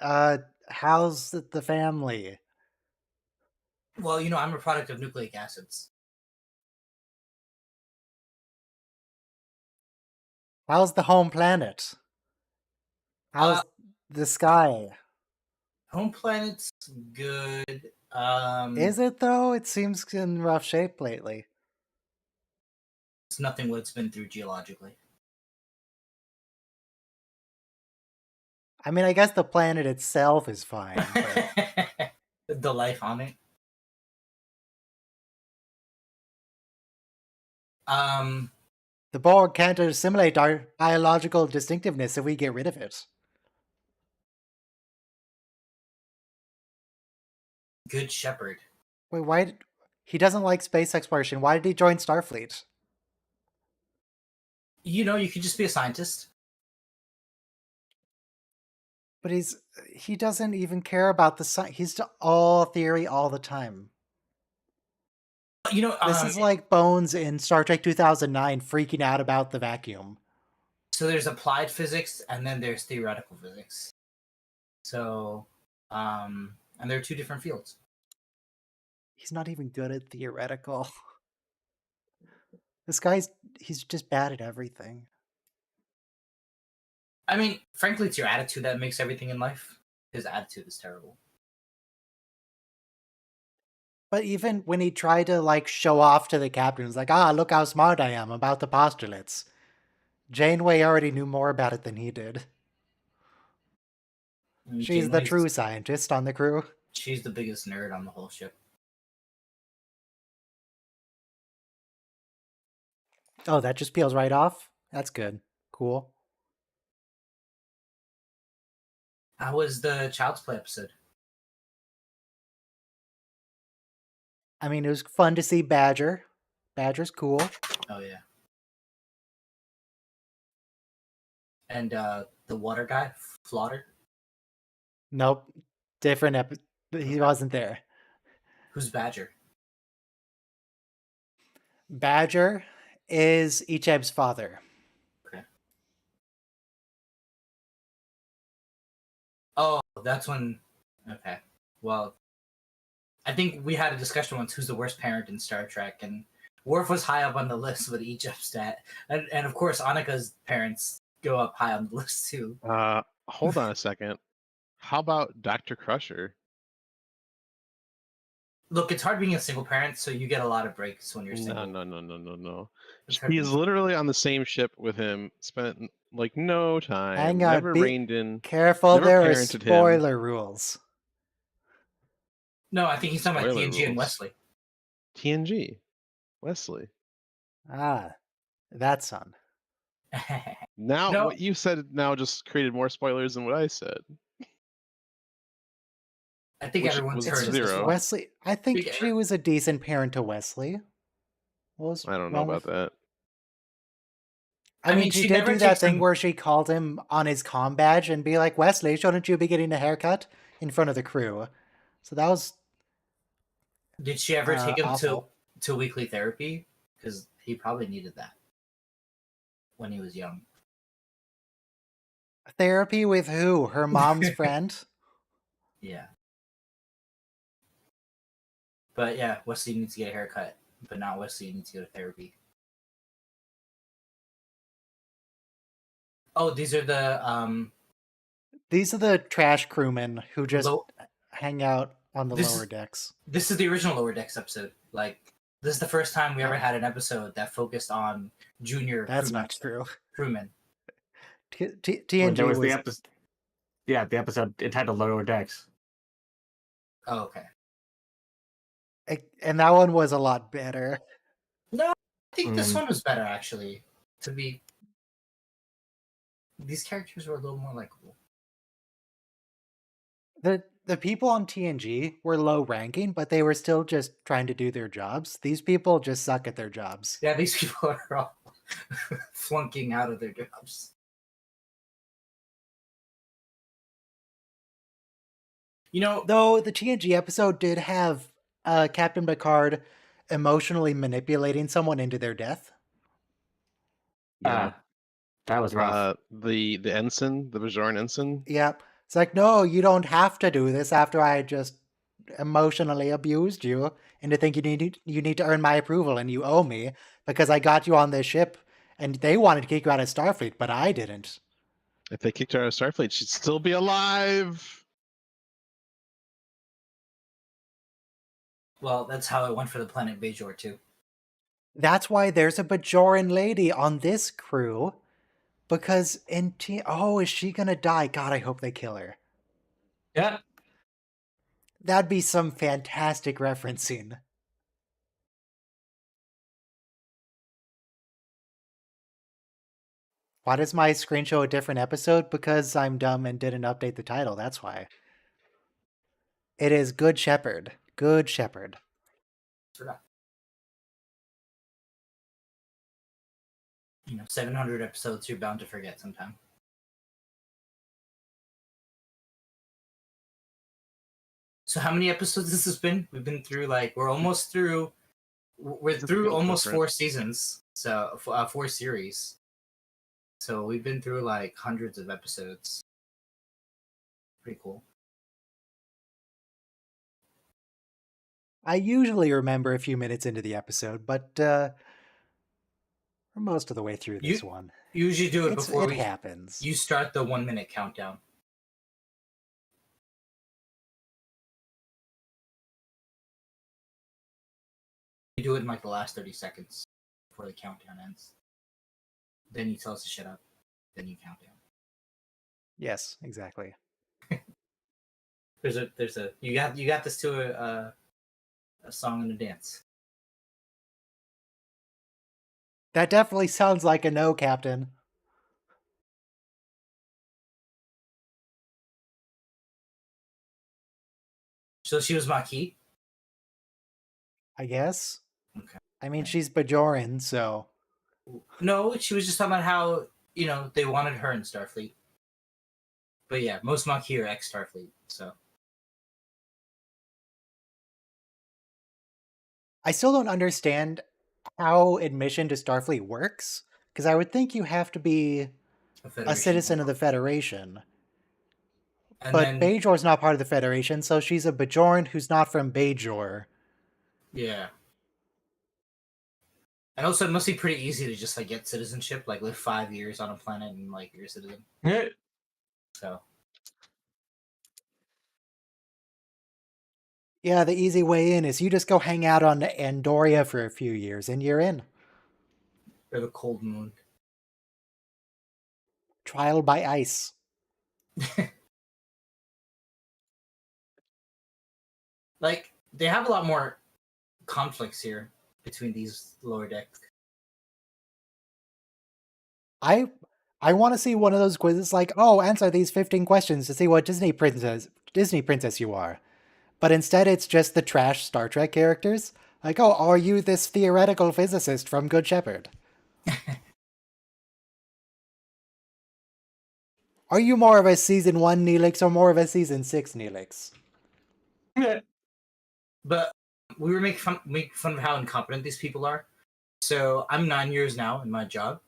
the family? Well, I'm a product of nucleic acids. How's the home planet? How's the sky? Home planet's good. Is it though? It seems in rough shape lately. It's nothing what it's been through geologically. I mean, I guess the planet itself is fine. But... The life on it. The Borg can't assimilate our biological distinctiveness if we get rid of it. Good Shepherd. Wait, why? He doesn't like space exploration. Why did he join Starfleet? You could just be a scientist. But he doesn't even care about the science. He's all theory all the time. This is like Bones in Star Trek 2009 freaking out about the vacuum. So there's applied physics and then there's theoretical physics. So, and they're two different fields. He's not even good at theoretical. He's just bad at everything. I mean, frankly, it's your attitude that makes everything in life. His attitude is terrible. But even when he tried to like show off to the captain, he's like, look how smart I am about the postulates. Janeway already knew more about it than he did. I mean, She's the true scientist on the crew. She's the biggest nerd on the whole ship. Oh, that just peels right off? That's good. Cool. How was the Child's Play episode? I mean, it was fun to see Badger. Badger's cool. Oh, yeah. And the water guy, Flaughter? Nope. Different episode. He wasn't there. Who's Badger? Badger is Icheb's father. Okay. Oh, that's when... Okay. Well, I think we had a discussion once who's the worst parent in Star Trek, and Worf was high up on the list with Icheb's dad. And of course, Annika's parents go up high on the list, too. Hold on a second. How about Dr. Crusher? Look, it's hard being a single parent, so you get a lot of breaks when you're single. No. It's hard He's being- literally on the same ship with him, spent like no time, Hang on, never reined in. Careful, never there are parented him. spoiler rules. No, I think he's talking about Spoiler TNG and rules. Wesley. TNG. Wesley. That son. Now, No. what you said now just created more spoilers than what I said. I think Which everyone's was heard of this zero. one. Wesley, I think Big she was a decent parent to Wesley. What was I don't know wrong about with- that. I mean, she did never do that takes thing him- where she called him on his comm badge and be like, Wesley, shouldn't you be getting a haircut in front of the crew? So that was Did she ever take him awful. to weekly therapy? Because he probably needed that when he was young. therapy with who? Her mom's friend? Yeah. But yeah, Wesley needs to get a haircut, but not Wesley needs to go to therapy. Oh, these are the These are the trash crewmen who just Low- hang out on the This- lower decks. This is the original Lower Decks episode. Like, this is the first time we ever had an episode that focused on junior That's crewmen. not true. Crewmen. When TNG there was was the episode. Yeah, the episode entitled Lower Decks. Oh, okay. and that one was a lot better. No, I think this Mm. one was better, actually. These characters were a little more likable. The people on TNG were low ranking, but they were still just trying to do their jobs. These people just suck at their jobs. Yeah, these people are all flunking out of their jobs. You know, Though the TNG episode did have Captain Picard emotionally manipulating someone into their death. Yeah. That was rough. The ensign, the Bajoran ensign. Yep. It's like, no, you don't have to do this after I just emotionally abused you into thinking you need to earn my approval and you owe me because I got you on this ship and they wanted to kick you out of Starfleet, but I didn't. If they kicked her out of Starfleet, she'd still be alive. well, that's how it went for the planet Bajor, too. That's why there's a Bajoran lady on this crew. Because is she gonna die? God, I hope they kill her. Yeah. That'd be some fantastic referencing. Why does my screen show a different episode? Because I'm dumb and didn't update the title, that's why. It is Good Shepherd. Good Shepherd. Forgot. 700 episodes, you're bound to forget sometime. So how many episodes has this been? We've been through, we're almost through we're This through feels almost different. 4 seasons, so 4 series. So we've been through like hundreds of episodes. Pretty cool. I usually remember a few minutes into the episode, but we're most of the way through this one. You usually do it before it happens. You start the 1 minute countdown. You do it in like the last 30 seconds before the countdown ends. Then you tell us to shut up. Then you count down. Yes, exactly. There's a you got this to a song and a dance. That definitely sounds like a no, Captain. So she was Maquis? I guess. Okay. I mean, she's Bajoran, so. No, she was just talking about how, they wanted her in Starfleet. But yeah, most Maquis are ex-Starfleet, so. I still don't understand how admission to Starfleet works, because I would think you have to be a citizen of the Federation. And but Bajor's not part of the Federation, so she's a Bajoran who's not from Bajor. Yeah. And also, it must be pretty easy to just like get citizenship, like live 5 years on a planet and like you're a citizen. Yeah. So. Yeah, the easy way in is you just go hang out on Andoria for a few years and you're in. Or the cold moon. Trial by ice. Like, they have a lot more conflicts here between these lower decks. I want to see one of those quizzes like, oh, answer these 15 questions to see what Disney princess you are. But instead it's just the trash Star Trek characters. Like, oh, are you this theoretical physicist from Good Shepherd? Are you more of a season 1 Neelix or more of a season 6 Neelix? Yeah. But we were making fun of how incompetent these people are. So I'm 9 years now in my job,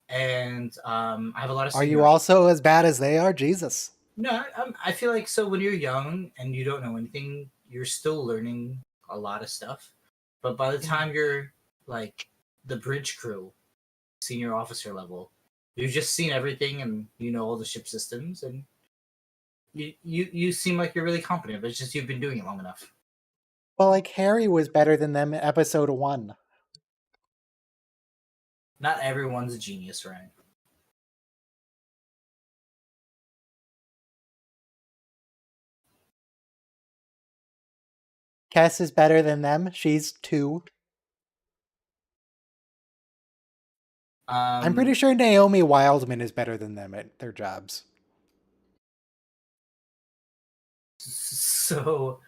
and I have a lot of. Are you also as bad as they are? Jesus. No, I feel like so when you're young and you don't know anything, you're still learning a lot of stuff. But by the time you're like the bridge crew, senior officer level, you've just seen everything and you know all the ship systems, and you seem like you're really competent. But it's just you've been doing it long enough. Well, like Harry was better than them in episode 1. Not everyone's a genius, right? Kes is better than them. She's 2. I'm pretty sure Naomi Wildman is better than them at their jobs. So,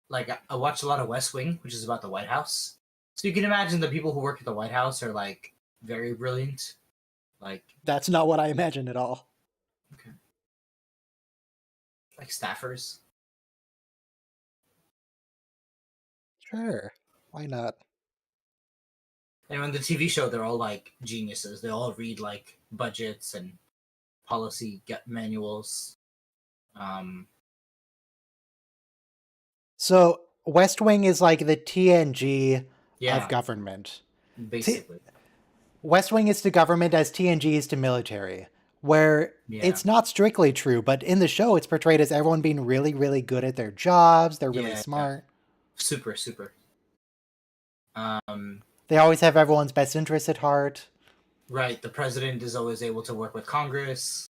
like, I watch a lot of West Wing, which is about the White House. So you can imagine the people who work at the White House are like very brilliant. Like, that's not what I imagined at all. Okay. Like staffers. Sure. Why not? And on the TV show, they're all like geniuses. They all read like budgets and policy manuals. So West Wing is like the TNG of government. Basically. West Wing is to government as TNG is to military. Where it's not strictly true, but in the show it's portrayed as everyone being really, really good at their jobs. They're really smart. Super, super. They always have everyone's best interests at heart. Right. The president is always able to work with Congress.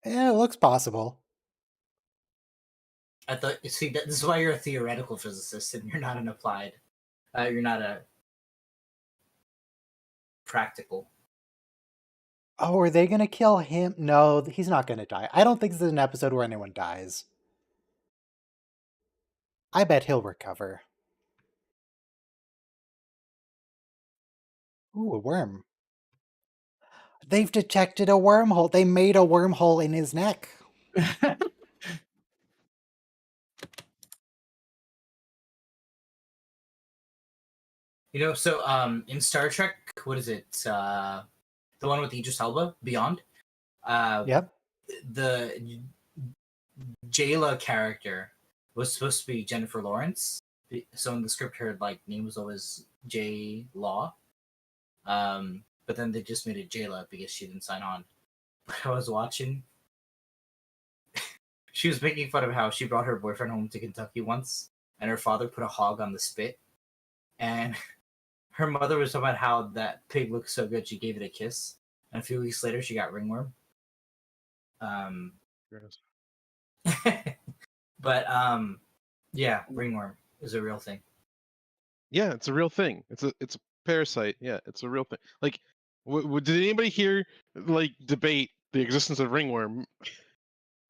Yeah, it looks possible. See, this is why you're a theoretical physicist and you're not an applied. You're not a practical. Oh, are they going to kill him? No, he's not going to die. I don't think this is an episode where anyone dies. I bet he'll recover. Ooh, a worm. They've detected a wormhole. They made a wormhole in his neck. So in Star Trek, what is it? The one with Idris Elba, Beyond. Yep. The Jayla character was supposed to be Jennifer Lawrence. So in the script, her name was always J Law. But then they just made it Jayla because she didn't sign on. But I was watching. She was making fun of how she brought her boyfriend home to Kentucky once, and her father put a hog on the spit, and her mother was talking about how that pig looked so good she gave it a kiss, and a few weeks later she got ringworm. But yeah, ringworm is a real thing. Yeah, it's a real thing. It's a parasite. Yeah, it's a real thing. Like, did anybody here debate the existence of ringworm?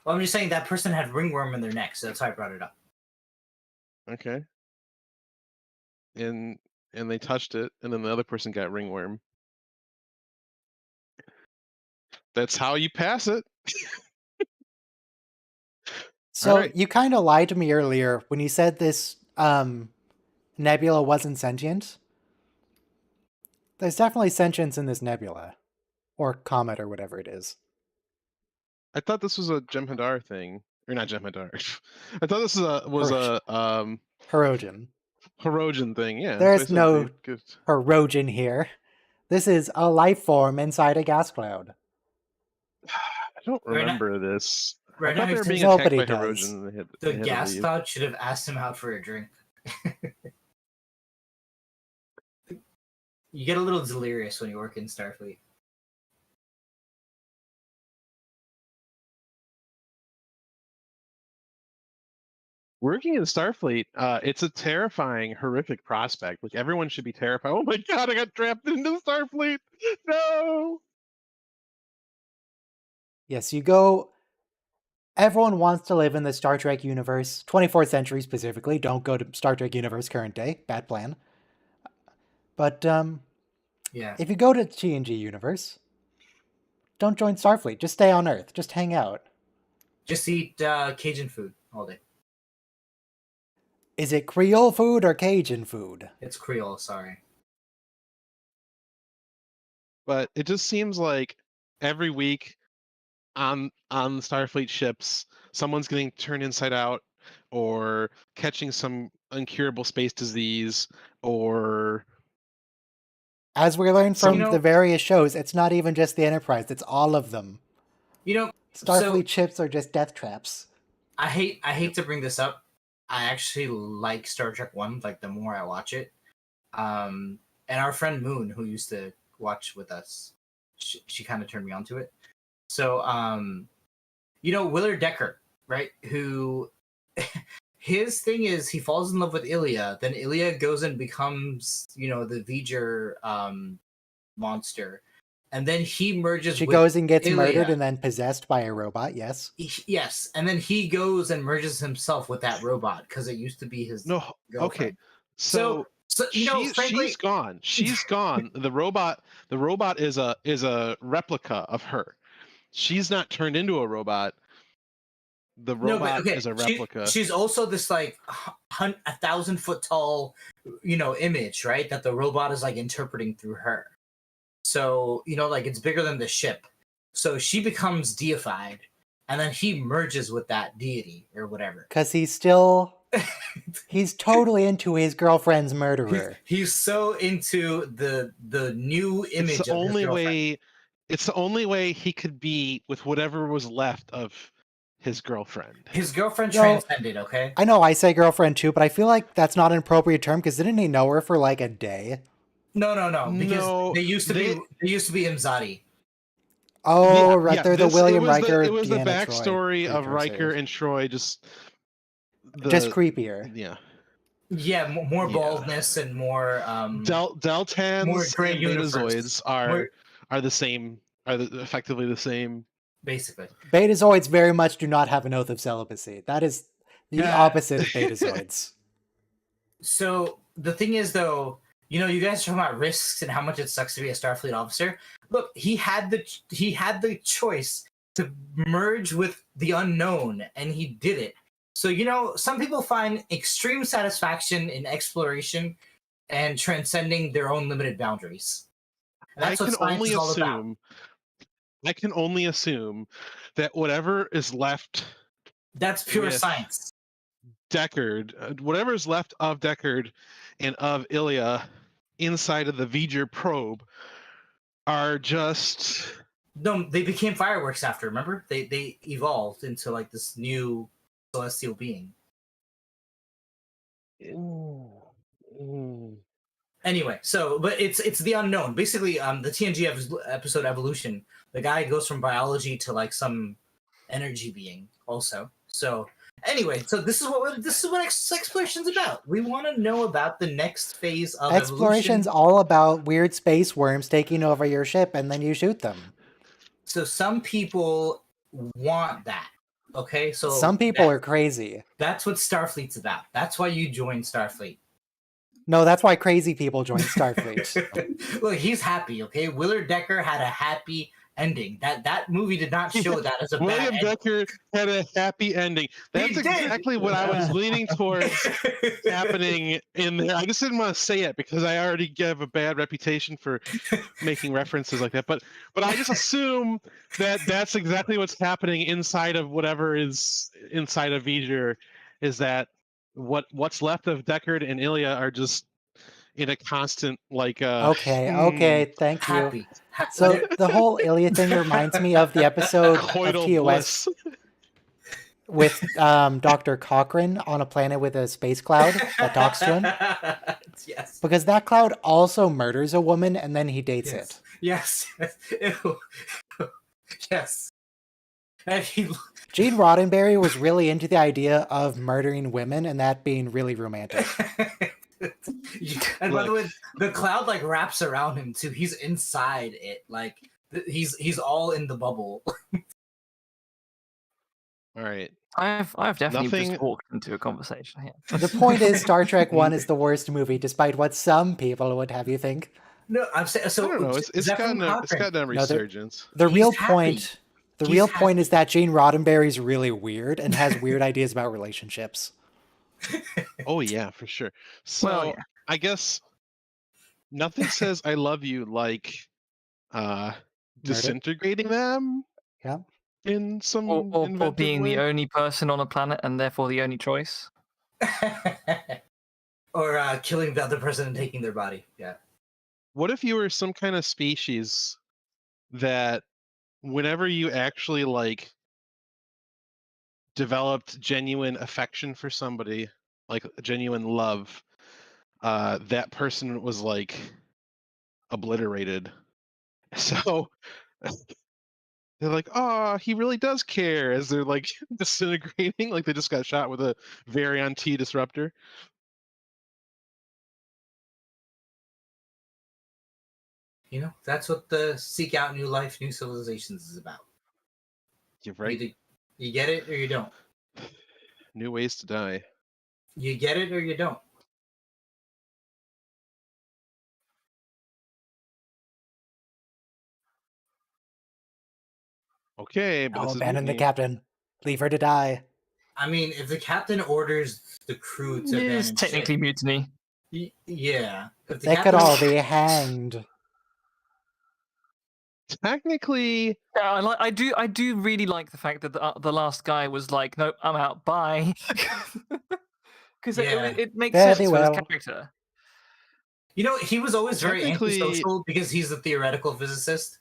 Well, I'm just saying that person had ringworm in their neck, so that's how I brought it up. Okay. And they touched it, and then the other person got ringworm. That's how you pass it. So Alright. you kind of lied to me earlier when you said this nebula wasn't sentient. There's definitely sentience in this nebula. Or comet or whatever it is. I thought this was a Jem'Hadar thing. Or not Jem'Hadar. I thought this was a Hirogen. Hirogen thing, yeah. There's no Hirogen here. This is a life form inside a gas cloud. I don't remember this. Right I thought now, they were being attacked by does. Hirogen. And the gas cloud should have asked him out for a drink. You get a little delirious when you work in Starfleet. Working in Starfleet, it's a terrifying, horrific prospect. Like, everyone should be terrified. Oh my god, I got drafted into Starfleet! No! Yes, you go... Everyone wants to live in the Star Trek universe, 24th century specifically. Don't go to Star Trek universe current day. Bad plan. But, yeah. If you go to TNG universe, don't join Starfleet. Just stay on Earth. Just hang out. Just eat Cajun food all day. Is it Creole food or Cajun food? It's Creole, sorry. But it just seems like every week on Starfleet ships, someone's getting turned inside out, or catching some incurable space disease, or... As we learned from the various shows, it's not even just the Enterprise, it's all of them. Starfleet ships are just death traps. I hate to bring this up. I actually like Star Trek 1, the more I watch it. And our friend Moon, who used to watch with us, she kind of turned me onto it. So, Willard Decker, right? Who, his thing is he falls in love with Ilya. Then Ilya goes and becomes, the V'ger monster. And then he merges with goes and gets Ilya. murdered and then possessed by a robot, yes? Yes. And then he goes and merges himself with that robot because it used to be his girlfriend. Okay. So frankly, she's gone. She's gone. The robot is a replica of her. She's not turned into a robot. The robot is a replica. She's also this 1,000-foot tall, image, right? That the robot is interpreting through her. So, it's bigger than the ship. So she becomes deified, and then he merges with that deity or whatever. Because he's totally into his girlfriend's murderer. He's so into the new image it's the of only his girlfriend. way. It's the only way he could be with whatever was left of his girlfriend. His girlfriend transcended, okay? I know I say girlfriend too, but I feel like that's not an appropriate term because didn't he know her for a day? No. Because they used to be Imzadi. Oh, right. Yeah, they're the William Riker. It was the Deanna backstory Troi of Riker and Troi, just creepier. Yeah. Yeah, more baldness and more Deltans more and gray Betazoids are the same. Effectively the same. Basically, Betazoids very much do not have an oath of celibacy. That is the opposite of Betazoids. So the thing is, though, you guys are talking about risks and how much it sucks to be a Starfleet officer. Look, he had the choice to merge with the unknown, and he did it. So, some people find extreme satisfaction in exploration and transcending their own limited boundaries. And that's what science is all about. I can only assume that whatever is left, That's pure with science. Deckard, whatever is left of Deckard and of Ilya inside of the V'ger probe are just... No, they became fireworks after, remember? They evolved into like this new celestial being. Anyway, but it's the unknown. Basically, the TNG episode Evolution, the guy goes from biology to like some energy being also. So anyway, so this is what exploration's about. We want to know about the next phase of Exploration's evolution. all about weird space worms taking over your ship and then you shoot them. So some people want that. Okay, so some people are crazy. That's what Starfleet's about. That's why you join Starfleet. No, that's why crazy people join Starfleet. Look, he's happy, okay? Willard Decker had a happy ending. That movie did not show that as a William bad Decker had a happy ending. That's exactly what I was leaning towards happening in there. I just didn't want to say it because I already have a bad reputation for making references like that. But I just assume that that's exactly what's happening inside of whatever is inside of V'ger, is that what's left of Deckard and Ilya are just in a constant okay, thank you. Happy. So the whole Ilya thing reminds me of the episode coital of TOS bliss. with Dr. Cochrane on a planet with a space cloud that talks to him. Yes. Because that cloud also murders a woman and then he dates it. Yes. Ew. Yes. And Gene Roddenberry was really into the idea of murdering women and that being really romantic. And by the way, the cloud like wraps around him too. He's inside it, like he's all in the bubble. All right. I've definitely just walked into a conversation here. The point is, Star Trek 1 is the worst movie, despite what some people would have you think. No, I'm saying so. I don't know. It's gotten a resurgence. The real happy. point. The He's real happy. point is that Gene Roddenberry's really weird and has weird ideas about relationships. Oh yeah, for sure. So Well, yeah. I guess nothing says I love you like disintegrating them. Yeah. In some Or inventive being way. the only person on a planet and therefore the only choice. Or killing the other person and taking their body. Yeah. What if you were some kind of species that whenever you actually like developed genuine affection for somebody, like genuine love, that person was like obliterated. So they're like, oh, he really does care, as they're like disintegrating, like they just got shot with a Varion T disruptor. That's what the Seek Out New Life, New Civilizations is about. You're right. Either you get it or you don't. New ways to die. You get it or you don't. Okay, but I'll this is abandon the mutiny. captain. Leave her to die. I mean, if the captain orders the crew to It is abandon technically ship, mutiny. yeah. If the They could captain- all be hanged. Technically, Yeah, I do really like the fact that the last guy was like, "Nope, I'm out. Bye," because Yeah. it makes Very sense for well. his character. He was always very Technically- antisocial because he's a theoretical physicist.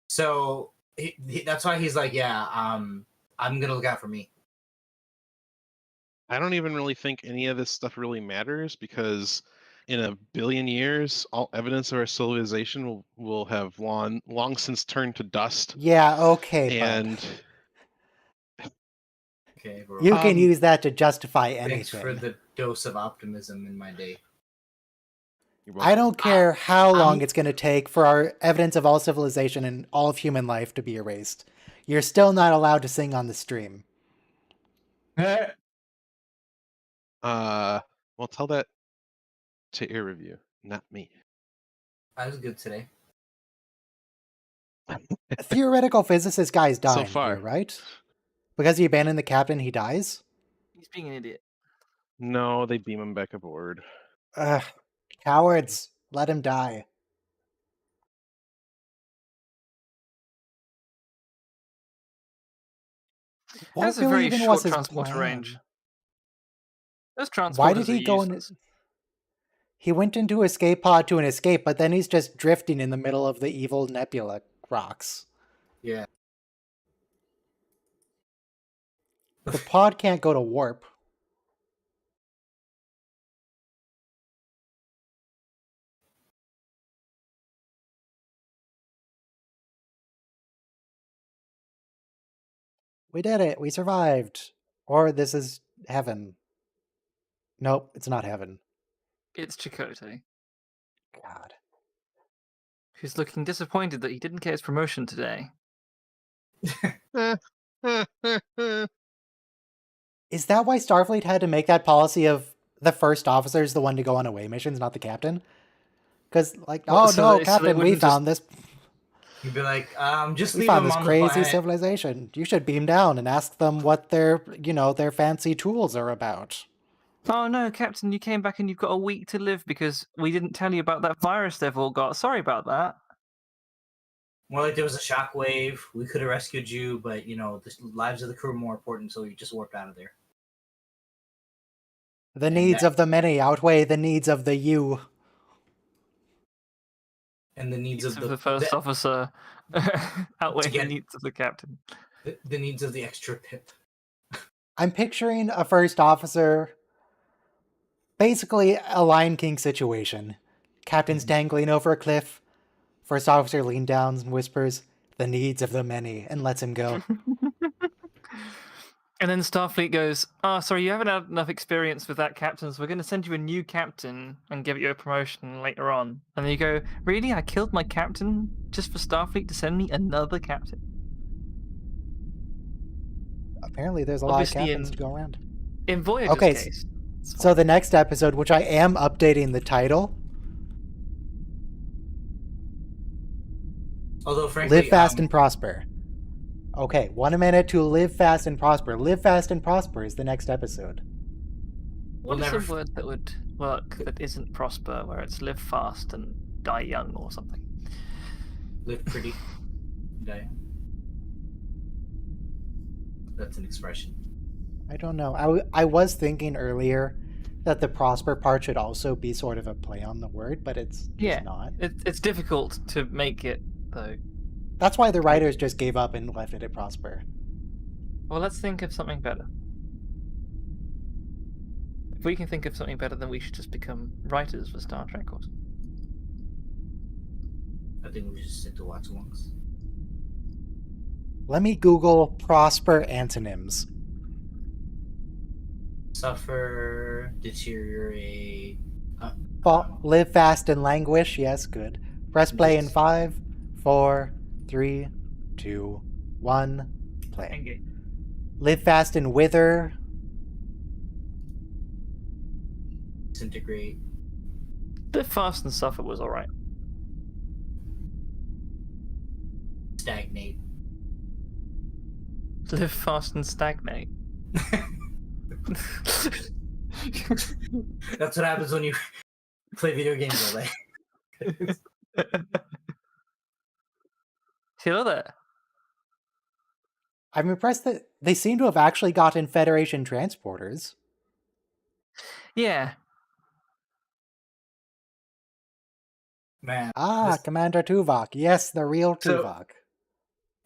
So that's why he's like, yeah, I'm gonna look out for me. I don't even really think any of this stuff really matters, because in a billion years, all evidence of our civilization will have long since turned to dust. Yeah, okay, bud. And Okay, bro. You can Um, use that to justify Thanks anything. for the dose of optimism in my day. you're I welcome. don't care how long I'm- it's going to take for our evidence of all civilization and all of human life to be erased. You're still not allowed to sing on the stream. Well, tell that to ear review. Not me. I was good today. A theoretical physicist guy's So dying far. here, right? Because he abandoned the captain, he dies? He's being an idiot. No, they beam him back aboard. Ugh. Cowards. Let him die. What That's a really very even short was his transporter plan? range. Those transporters Why did he are go in? useless. He went into escape pod to an escape, but then he's just drifting in the middle of the evil nebula rocks. Yeah. The pod can't go to warp. We did it. We survived. Or this is heaven. Nope, it's not heaven. It's Chakotay, God. who's looking disappointed that he didn't get his promotion today. Is that why Starfleet had to make that policy of the first officer is the one to go on away missions, not the captain? Because, like, Well, oh so no, they captain, we wouldn't just- found this. You'd be like, just We leave found him this on the crazy planet. civilization. You should beam down and ask them what their, their fancy tools are about. Oh no, Captain, you came back and you've got a week to live because we didn't tell you about that virus they've all got. Sorry about that. More like there was a shockwave. We could have rescued you, but the lives of the crew are more important, so you just warped out of there. The needs of the many outweigh the needs of the you. And the needs of the first officer outweigh the get- needs of the captain. the needs of the extra pip. I'm picturing a first officer, basically a Lion King situation. Captain's dangling over a cliff. First officer leans down and whispers, "The needs of the many," and lets him go. And then Starfleet goes, "Oh, sorry, you haven't had enough experience with that captain, so we're going to send you a new captain and give you a promotion later on." And then you go, "Really? I killed my captain just for Starfleet to send me another captain?" Apparently there's a lot of Obviously captains to go around. In Voyager's Okay, case. it's So fine. the next episode, which I am updating the title, Although, frankly, Live Fast and Prosper. Okay, 1 minute to Live Fast and Prosper. Live Fast and Prosper is the next episode. What we'll is never a word that would work that isn't prosper, where it's live fast and die young or something? live pretty. Die. That's an expression. I don't know. I was thinking earlier that the Prosper part should also be sort of a play on the word, but it's just not. It's difficult to make it, though. That's why the writers just gave up and left it at Prosper. Well, let's think of something better. If we can think of something better, then we should just become writers for Star Trek or something. I think we should stick to watch-alongs. Let me Google Prosper antonyms. Suffer, deteriorate. Live fast and languish. Yes, good. Press play in 5, 4, 3, 2, 1. Play. Engage. Live fast and wither. Disintegrate. Live fast and suffer was alright. Stagnate. Live fast and stagnate. That's what happens when you play video games all day. Hello there. I'm impressed that they seem to have actually gotten Federation transporters. Yeah. Man. Commander Tuvok. Yes, the real So- Tuvok.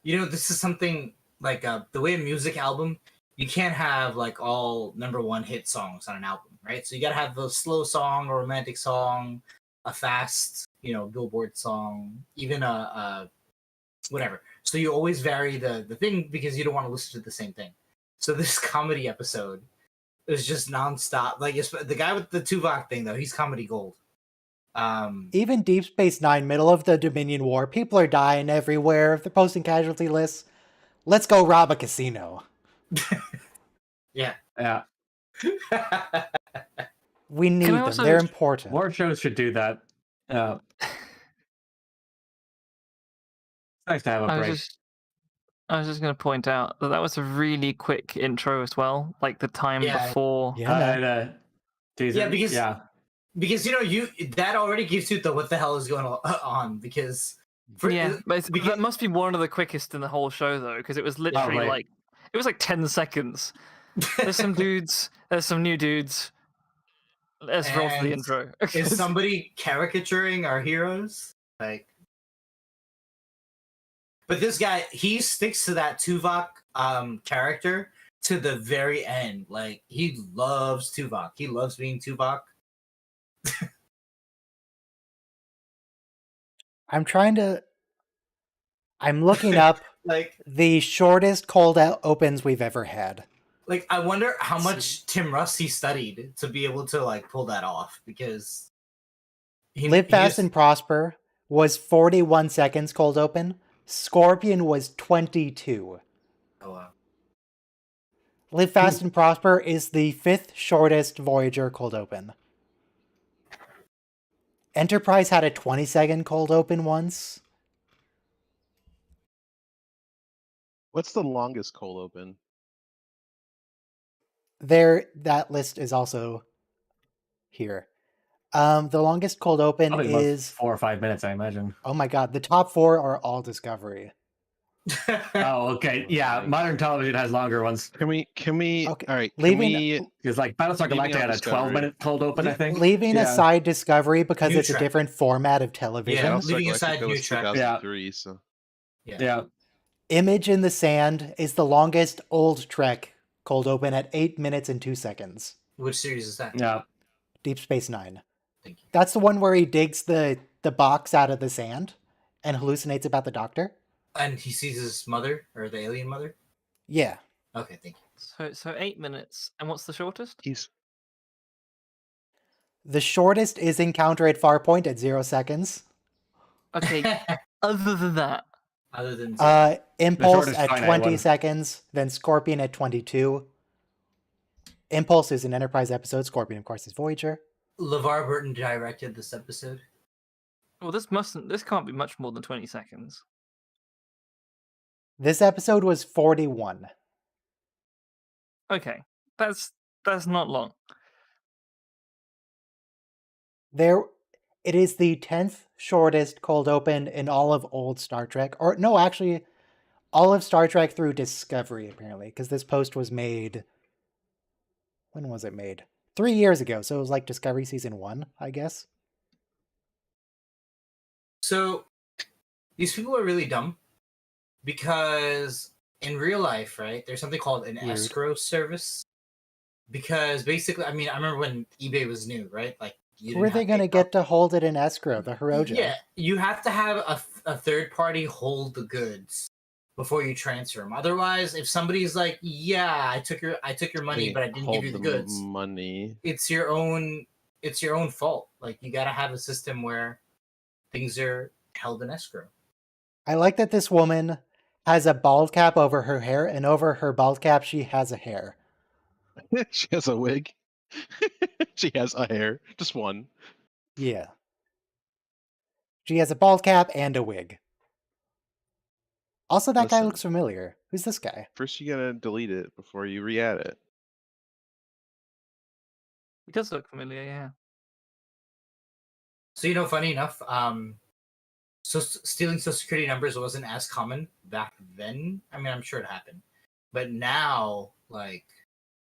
This is something like the way a music album, you can't have like all #1 hit songs on an album, right? So you gotta have the slow song, a romantic song, a fast, Billboard song, even a whatever. So you always vary the thing because you don't want to listen to the same thing. So this comedy episode is just nonstop. Like the guy with the Tuvok thing though, he's comedy gold. Even Deep Space Nine, middle of the Dominion War, people are dying everywhere. They're posting casualty lists. Let's go rob a casino. Yeah. Yeah. We need Can I them. also They're just- important. More shows should do that. It's nice to have a I was break. just going to point out that was a really quick intro as well, like the time Yeah. before. Yeah, man. Yeah, because yeah, because you that already gives you the what the hell is going on because Yeah, but because- that must be one of the quickest in the whole show though, because it was literally Probably. like it was like 10 seconds. There's some dudes. There's some new dudes. Let's roll to the And intro. is somebody caricaturing our heroes? Like, but this guy, he sticks to that Tuvok character to the very end. Like, he loves Tuvok. He loves being Tuvok. I'm looking up Like, the shortest cold opens we've ever had. like I wonder how much Tim Rusty studied to be able to like pull that off because Live Fast and Prosper was 41 seconds cold open. Scorpion was 22. Oh wow. Live Fast and Prosper is the 5th shortest Voyager cold open. Enterprise had a 20-second cold open once. What's the longest cold open? That list is also here. The longest cold open probably about is 4 or 5 minutes, I imagine. oh my god, the top 4 are all Discovery. Oh, okay. Yeah, modern television has longer ones. Can we? Okay, All right. Can leaving- we? Because like Battlestar Leaving Galactica out had a Discovery. 12-minute cold open, I think. Leaving Yeah. aside Discovery because New it's a Trek. different format of television. Yeah, Battlestar leaving aside Galactica New was Trek. 2003, so Yeah. Image in the Sand is the longest old Trek cold open at 8 minutes and 2 seconds. Which series is that? Yeah. Deep Space Nine. Thank you. That's the one where he digs the box out of the sand and hallucinates about the doctor. And he sees his mother or the alien mother. Yeah. Okay, thank you. So 8 minutes. And what's the shortest? he's The shortest is Encounter at Farpoint at 0 seconds. Okay. Other than that, Other than Impulse shortest at finite 20 one. seconds, then Scorpion at 22. Impulse is an Enterprise episode. Scorpion, of course, is Voyager. LeVar Burton directed this episode. well, this can't be much more than 20 seconds. This episode was 41. Okay, that's not long. It is the 10th shortest cold open in all of old Star Trek. Or, no, actually, all of Star Trek through Discovery, apparently, because this post was made... When was it made? 3 years ago, so it was like Discovery Season 1, I guess. So these people are really dumb because in real life, right, there's something called an Weird. escrow service. Because basically, I mean, I remember when eBay was new, right? Like, you Who are didn't they have going to PayPal. get to hold it in escrow? The Hiroja. Yeah, you have to have a third party hold the goods before you transfer them. Otherwise, if somebody's like, "Yeah, I took your money, but I didn't give you the goods," money. it's your own fault. Like, you got to have a system where things are held in escrow. I like that this woman has a bald cap over her hair, and over her bald cap, she has a hair. She has a wig. She has a hair, just one. Yeah. She has a bald cap and a wig. Also, that guy Listen. looks familiar. Who's this guy? First, you gotta delete it before you re-add it. He does look familiar, yeah. So, funny enough, so stealing social security numbers wasn't as common back then. I mean, I'm sure it happened, but now,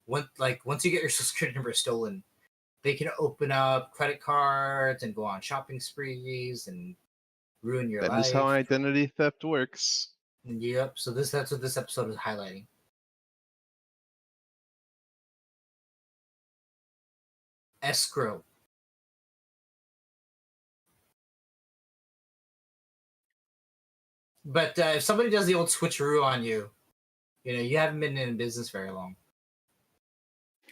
once you get your social security number stolen, they can open up credit cards and go on shopping sprees and ruin your That life. is how identity theft works. Yep. So that's what this episode is highlighting. Escrow. But if somebody does the old switcheroo on you, you haven't been in business very long.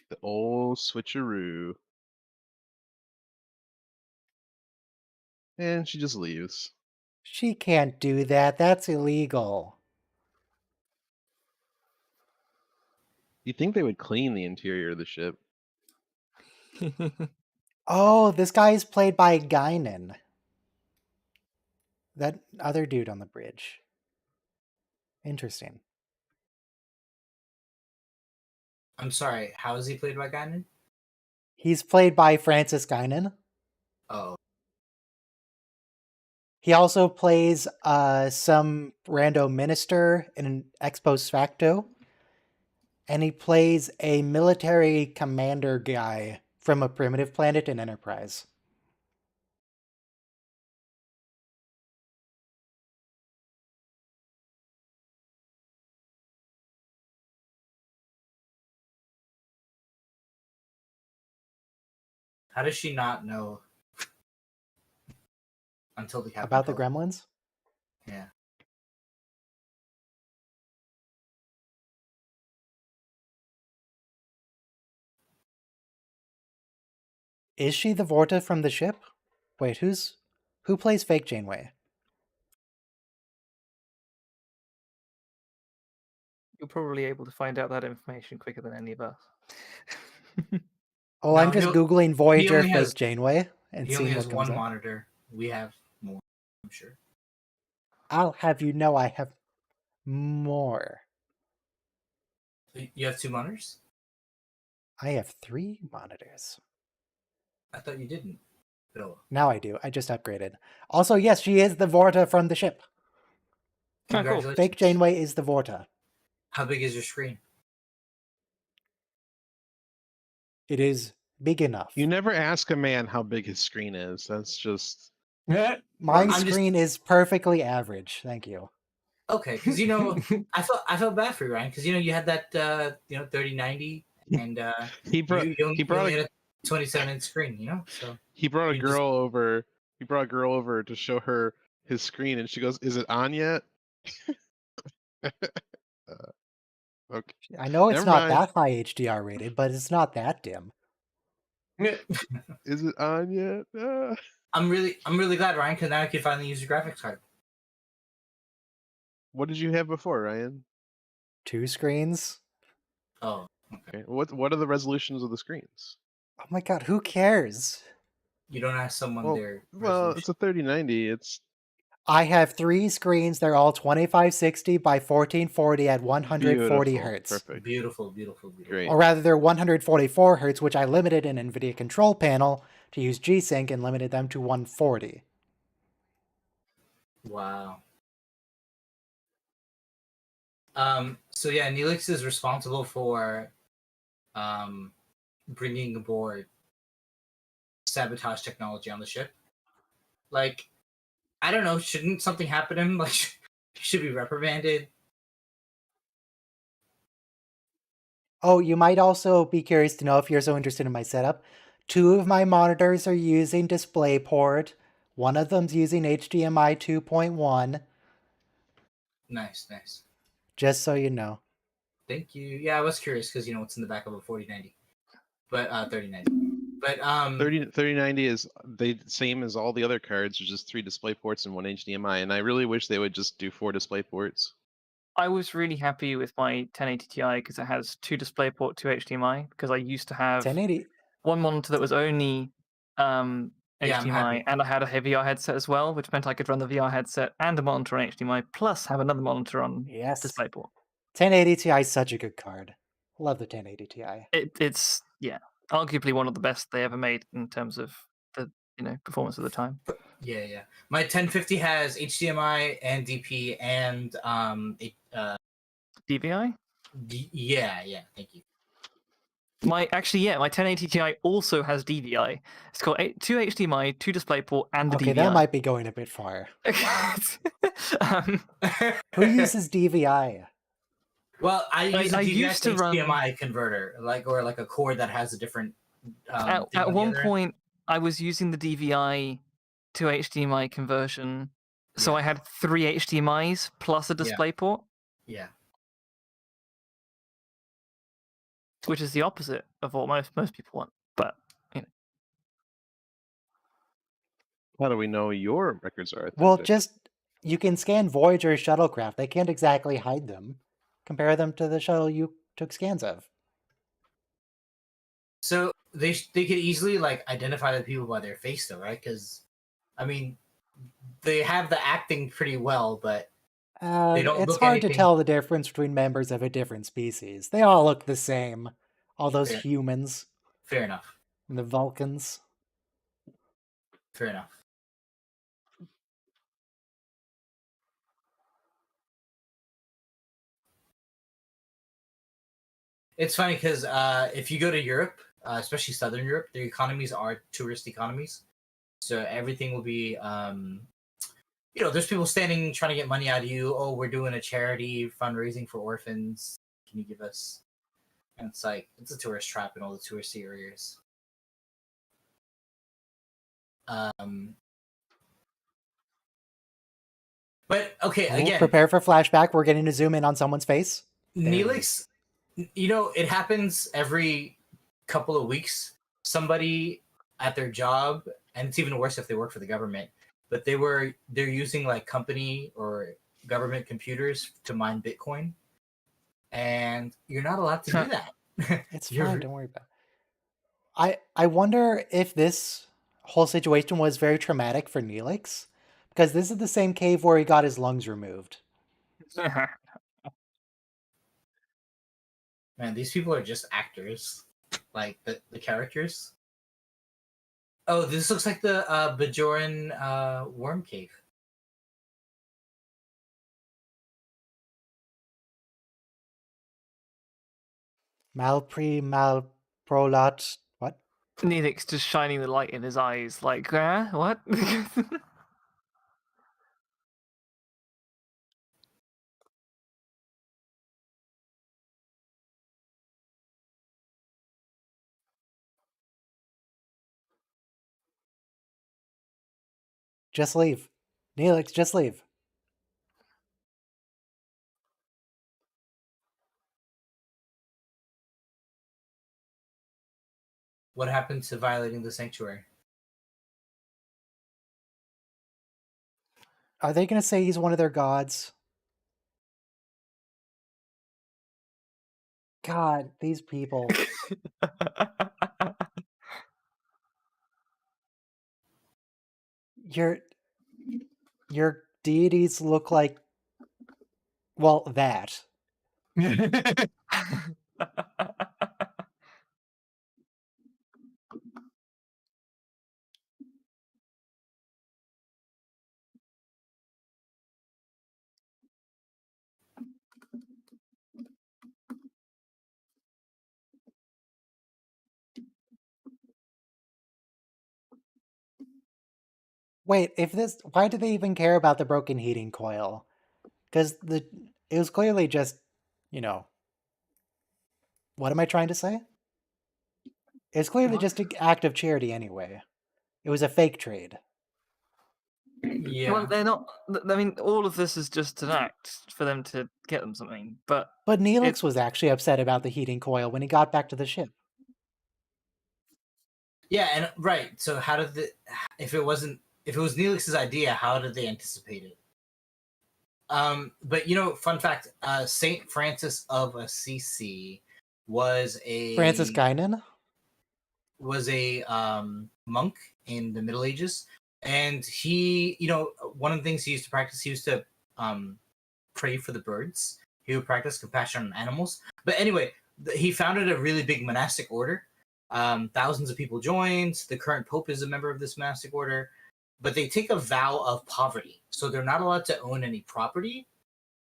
The old switcheroo. And she just leaves. She can't do that. That's illegal. You'd think they would clean the interior of the ship. Oh, this guy is played by Guinan. That other dude on the bridge. Interesting. I'm sorry. How is he played by Guinan? He's played by Francis Guinan. Oh, He also plays some rando minister in an ex post facto. And he plays a military commander guy from a primitive planet in Enterprise. how does she not know until the captain About the told her? gremlins? Yeah. Is she the Vorta from the ship? Wait, who plays fake Janeway? You're probably able to find out that information quicker than any of us. Oh, No, I'm just he'll- Googling Voyager only fake has- Janeway and He only seeing has what comes one up. monitor. We have more, I'm sure. I'll have you know I have more. You have 2 monitors? I have 3 monitors. I thought you didn't. Bill. Now I do. I just upgraded. Also, yes, she is the Vorta from the ship. Oh, cool. Congratulations. Fake Janeway is the Vorta. How big is your screen? It is big enough. You never ask a man how big his screen is. That's just My I'm just- screen is perfectly average. Thank you. Okay, because I felt bad for you, Ryan, because you had that 3090 and he brought you he brought only a, had a 27-inch screen, so he brought a you just- girl over. He brought a girl over to show her his screen, and she goes, "Is it on yet?" Okay. I know it's Never not mind. that high HDR rated, but it's not that dim. Is it on yet? I'm really glad, Ryan, because now I can finally use your graphics card. What did you have before, Ryan? 2 screens? Oh, Okay. What are the resolutions of the screens? Oh my god, who cares? you don't ask someone Well, their well, it's resolution. a 3090. It's I have 3 screens. They're all 2560 by 1440 at 140 beautiful. hertz. Perfect. Beautiful. Great. Or rather, they're 144 hertz, which I limited in NVIDIA control panel to use G-Sync and limited them to 140. Wow. So yeah, Neelix is responsible for bringing aboard sabotage technology on the ship. Like, I don't know, shouldn't something happen to him? Like, he should be reprimanded. Oh, you might also be curious to know, if you're so interested in my setup, 2 of my monitors are using DisplayPort. One of them's using HDMI 2.1. Nice. Just so you know. Thank you. Yeah, I was curious because what's in the back of a 4090, but 3090. But 3090 is the same as all the other cards. There's just 3 display ports and 1 HDMI, and I really wish they would just do 4 display ports. I was really happy with my 1080 Ti because it has 2 DisplayPort, 2 HDMI. Because I used to have 1080. one monitor that was only Yeah, I'm HDMI, happy. and I had a VR headset as well, which meant I could run the VR headset and a monitor on HDMI, plus have another monitor on Yes. DisplayPort. 1080 Ti is such a good card. Love the 1080 Ti. It's arguably one of the best they ever made in terms of the performance of the time. Yeah. My 1050 has HDMI and DP and DVI? yeah. Thank you. My 1080 Ti also has DVI. It's got 2 HDMI, 2 DisplayPort, and a Okay, DVI. that might be going a bit far. um, Who uses DVI? Well, I use a I DVI used to run- HDMI converter, or like a cord that has a different. Thing at on the one other end. point, I was using the DVI to HDMI conversion, so Yeah. I had 3 HDMIs plus a Yeah. DisplayPort, Yeah. which is the opposite of what most people want. But How do we know your records are authentic? Well, you can scan Voyager shuttlecraft. They can't exactly hide them. Compare them to the shuttle you took scans of. So they could easily identify the people by their face, though, right? Because, I mean, they have the acting pretty well, but they don't It's look hard to anything. tell the difference between members of a different species. They all look the same. All those Fair. humans Fair enough. and the Vulcans. Fair enough. It's funny because if you go to Europe, especially Southern Europe, their economies are tourist economies. So everything will be, there's people standing trying to get money out of you. Oh, we're doing a charity fundraising for orphans. Can you give us? And it's like, it's a tourist trap in all the touristy areas. But okay, Ooh, again, prepare for flashback. We're getting to zoom in on someone's face. There it Neelix, it happens every couple of weeks. Somebody at their job, and it's even worse if they work for the government, but they're using like company or government computers to mine Bitcoin, and you're not allowed to do that. It's You're- fine. Don't worry about it. I wonder if this whole situation was very traumatic for Neelix, because this is the same cave where he got his lungs removed. Man, these people are just actors, like the characters. Oh, this looks like the Bajoran worm cave. Malprolot. What? Neelix just shining the light in his eyes, like, what? Just leave. Neelix, just leave. What happened to violating the sanctuary? Are they going to say he's one of their gods? God, these people. Your deities look like, well, that. Wait, why do they even care about the broken heating coil? Because it was clearly just, what am I trying to say? It's clearly just an act of charity anyway. It was a fake trade. Yeah. Well, they're not. I mean, all of this is just an act for them to get them something. But Neelix was actually upset about the heating coil when he got back to the ship. Yeah, and right. So how did if it was Neelix's idea, how did they anticipate it? But fun fact, Saint Francis of Assisi was a Franciscainen? was a monk in the Middle Ages, and he, one of the things he used to practice, he used to pray for the birds. He would practice compassion on animals. But anyway, he founded a really big monastic order. Thousands of people joined. The current pope is a member of this monastic order, but they take a vow of poverty, so they're not allowed to own any property.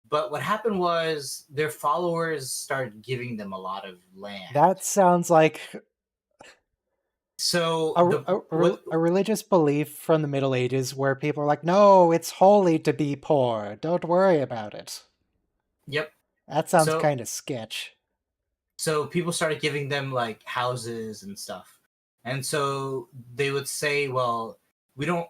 But what happened was their followers started giving them a lot of land. That sounds like So a religious belief from the Middle Ages where people are like, no, it's holy to be poor. Don't worry about it. Yep. That sounds kind of sketch. So people started giving them like houses and stuff. And so they would say, well, we don't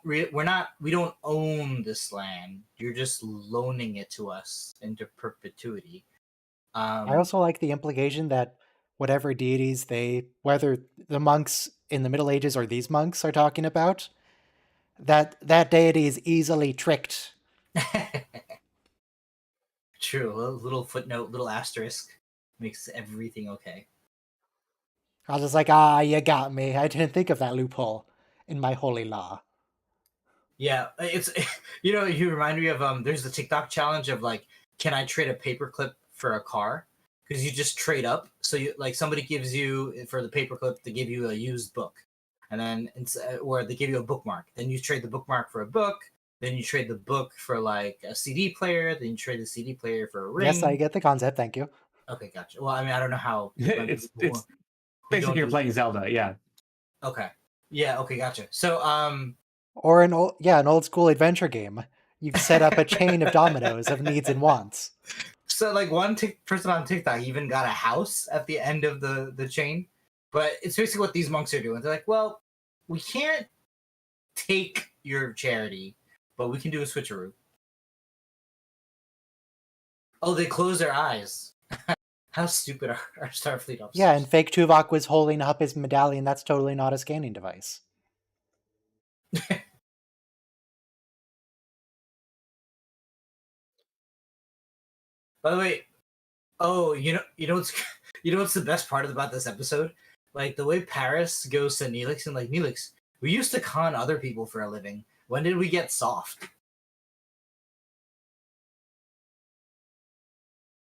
own this land. You're just loaning it to us into perpetuity. I also like the implication that whatever deities whether the monks in the Middle Ages or these monks are talking about, that deity is easily tricked. True. A little footnote, little asterisk makes everything okay. I was just like, you got me. I didn't think of that loophole in my holy law. Yeah, it's you remind me of there's the TikTok challenge of like, can I trade a paperclip for a car? Because you just trade up. So you like somebody gives you for the paperclip, they give you a used book, and then or they give you a bookmark. Then you trade the bookmark for a book. Then you trade the book for like a CD player. Then you trade the CD player for a ring. Yes, I get the concept. Thank you. Okay, gotcha. Well, I mean, I don't know how. It's who don't basically you're do- playing Zelda. Yeah. Okay. Yeah. Okay. Gotcha. So Or an old school adventure game. You've set up a chain of dominoes of needs and wants. So like one person on TikTok even got a house at the end of the chain, but it's basically what these monks are doing. They're like, well, we can't take your charity, but we can do a switcheroo. Oh, they close their eyes. How stupid are Starfleet officers? Yeah, and fake Tuvok was holding up his medallion. That's totally not a scanning device. By the way, oh, you know what's the best part about this episode? Like the way Paris goes to Neelix and like, Neelix, we used to con other people for a living. When did we get soft?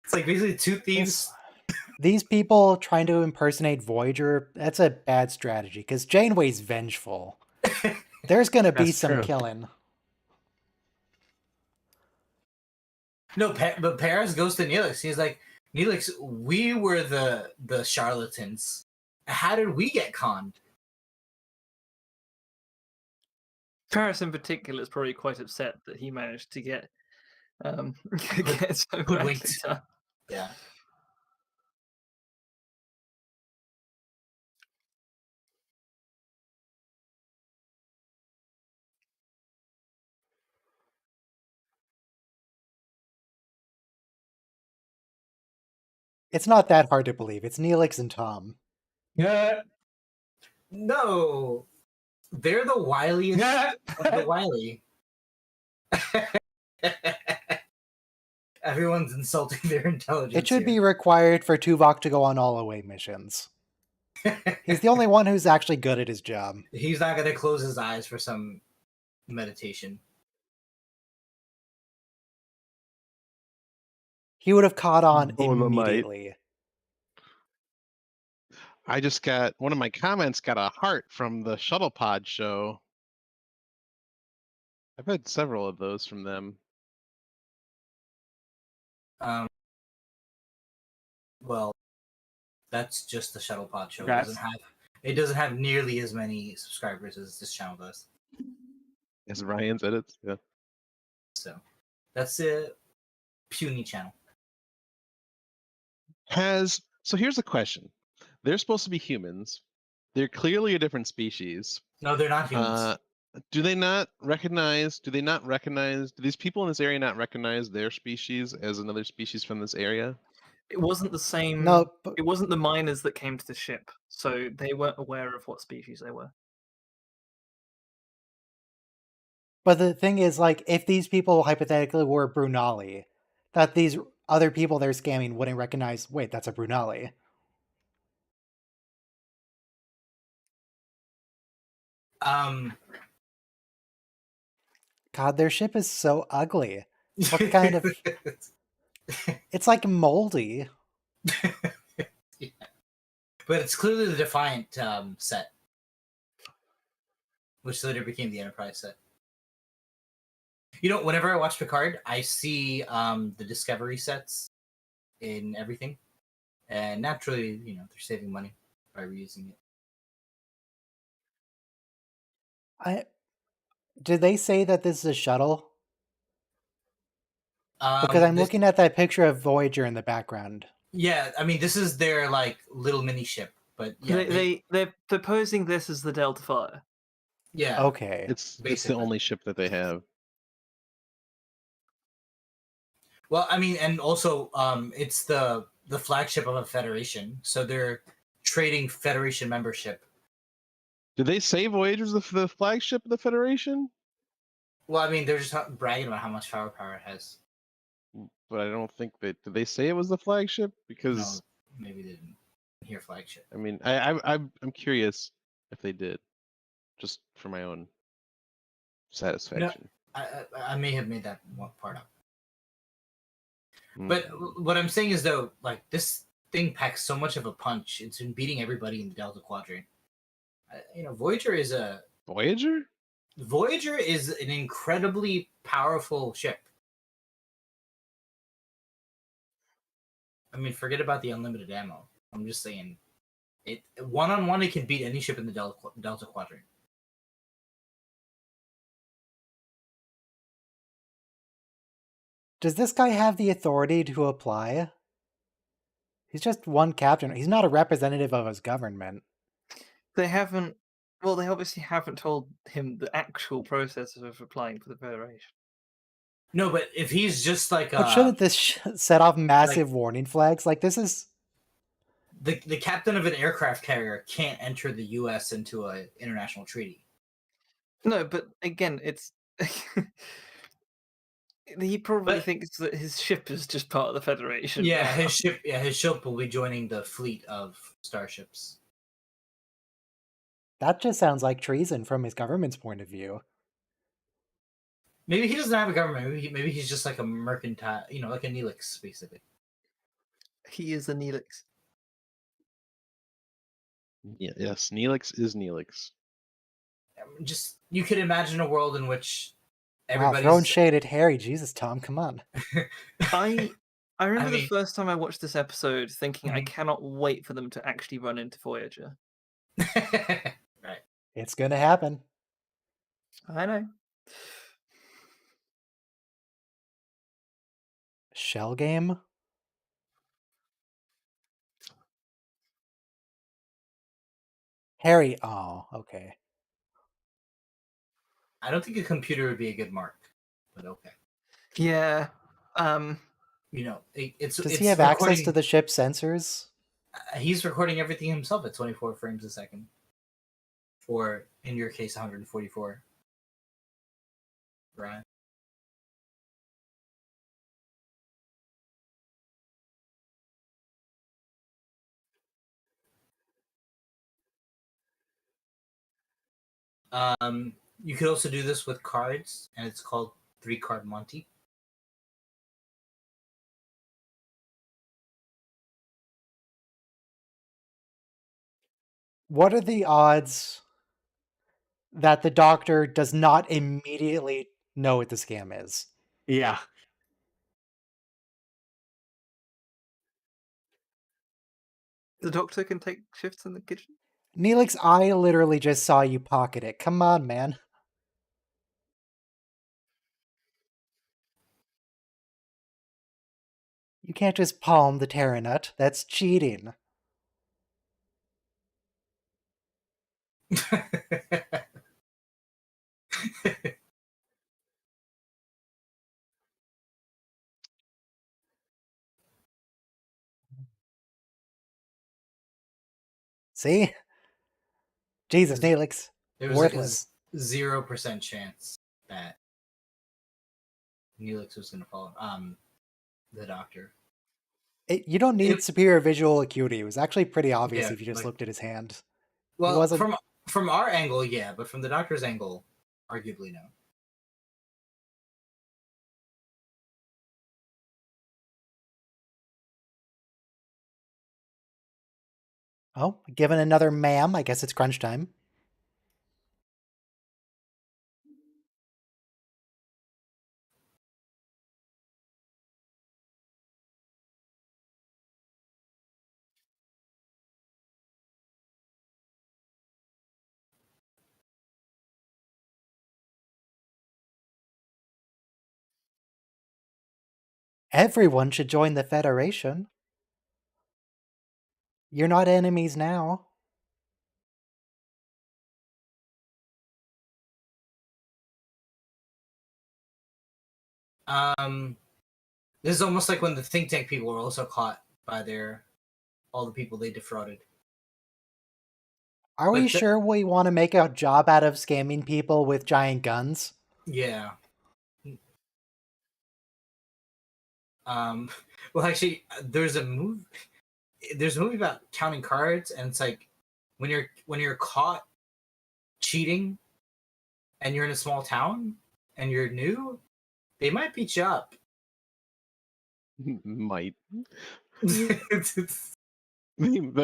It's like basically two thieves. These people trying to impersonate Voyager, that's a bad strategy, because Janeway's vengeful. There's gonna be That's some true. killing. No, but Paris goes to Neelix. He's like, Neelix, we were the charlatans. How did we get conned? Paris in particular is probably quite upset that he managed to get get so badly Hoodwinked. done. Yeah. It's not that hard to believe. It's Neelix and Tom. Yeah. No, they're the wiliest Yeah. of the wily. Everyone's insulting their intelligence. It should here. be required for Tuvok to go on all-away missions. He's the only one who's actually good at his job. He's not gonna close his eyes for some meditation. He would have caught on Dolomite. immediately. I just got one of my comments got a heart from the Shuttle Pod show. I've had several of those from them. Well, that's just the Shuttle Pod show. Congrats. It doesn't have nearly as many subscribers as this channel does. As Ryan's edits, yeah. So that's a puny channel. So here's a question. They're supposed to be humans. They're clearly a different species. No, they're not humans. Do they not recognize? Do these people in this area not recognize their species as another species from this area? It wasn't the same. No, but It wasn't the miners that came to the ship, so they weren't aware of what species they were. the thing is, like, if these people hypothetically were Brunali, that these other people they're scamming wouldn't recognize, wait, that's a Brunali. God, their ship is so ugly. What kind of... It's like moldy. Yeah. But it's clearly the Defiant set, which later became the Enterprise set. You know, whenever I watch Picard, I see the Discovery sets in everything, and naturally, they're saving money by reusing it. Did they say that this is a shuttle? Because I'm This- looking at that picture of Voyager in the background. Yeah, I mean, this is their like little mini ship, but yeah, They're proposing this as the Delta Flyer. yeah. Okay. It's the basically. only ship that they have. Well, I mean, and also, it's the flagship of a Federation, so they're trading Federation membership. Did they say Voyager's the flagship of the Federation? Well, I mean, they're just bragging about how much firepower it has. But I don't think did they say it was the flagship? Because No, maybe they didn't hear flagship. I mean, I'm curious if they did, just for my own satisfaction. I may have made that one part up. Mm. But what I'm saying is, though, like, this thing packs so much of a punch. It's been beating everybody in the Delta Quadrant. Voyager is Voyager? an incredibly powerful ship. I mean, forget about the unlimited ammo. I'm just saying, it one-on-one, it can beat any ship in the Delta Quadrant. Does this guy have the authority to apply? He's just one captain. He's not a representative of his government. They haven't. Well, they obviously haven't told him the actual process of applying for the Federation. No, but if he's just like But shouldn't this set off massive warning flags? Like, this is... the captain of an aircraft carrier can't enter the U.S. into an international treaty. No, but again, it's he probably thinks that his ship is just part of the Federation. Yeah, his ship will be joining the fleet of starships. That just sounds like treason from his government's point of view. Maybe he doesn't have a government. Maybe he's just like a mercantile, like a Neelix, basically. He is a Neelix. Yeah, yes, Neelix is Neelix. Just, you could imagine a world in which Wow, everybody's throwing shade at Harry. Jesus, Tom, come on. I remember the mean- first time I watched this episode thinking I Mhm. cannot wait for them to actually run into Voyager. Right. It's gonna happen. I know. Shell game? Harry. Oh, okay. I don't think a computer would be a good mark, but okay. Yeah. It's Does it's he have access recording- to the ship's sensors? He's recording everything himself at 24 frames a second, or in your case, 144. Right. You could also do this with cards, and it's called 3-card Monty. What are the odds that the doctor does not immediately know what the scam is? Yeah. The Doctor can take shifts in the kitchen. Neelix, I literally just saw you pocket it. Come on, man. You can't just palm the Terranut. That's cheating. See? Jesus, Neelix. There was Worthless. like a 0% chance that Neelix was going to follow the Doctor. You don't need superior visual acuity. It was actually pretty obvious Yeah, if you just like- looked at his hand. Well, wasn't- from our angle, yeah, but from the Doctor's angle, arguably no. Oh, given another ma'am, I guess it's crunch time. Everyone should join the Federation. You're not enemies now. This is almost like when the think tank people were also caught by all the people they defrauded. Are we But the- sure we want to make a job out of scamming people with giant guns? Yeah. Well, actually, there's a movie about counting cards, and it's like when you're caught cheating, and you're in a small town and you're new, they might beat you up. Might. They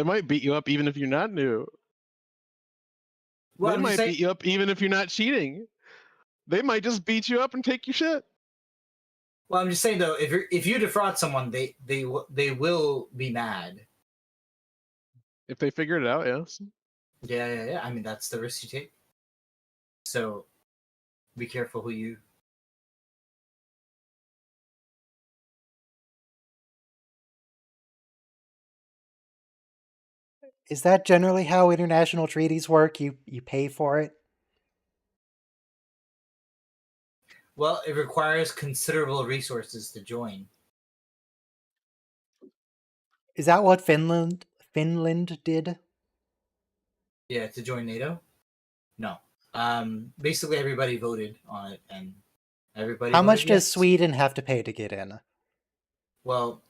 might beat you up even if you're not new. Well, They I'm just might saying, beat you up even if you're not cheating. They might just beat you up and take your shit. well, I'm just saying though, if you defraud someone, they will be mad. If they figure it out, yes. Yeah. I mean, that's the risk you take. So, be careful who you. Is that generally how international treaties work? You pay for it? Well, it requires considerable resources to join. Is that what Finland did? Yeah, to join NATO. No. Basically, everybody voted on it, and everybody. How much voted does yes. Sweden have to pay to get in? Well,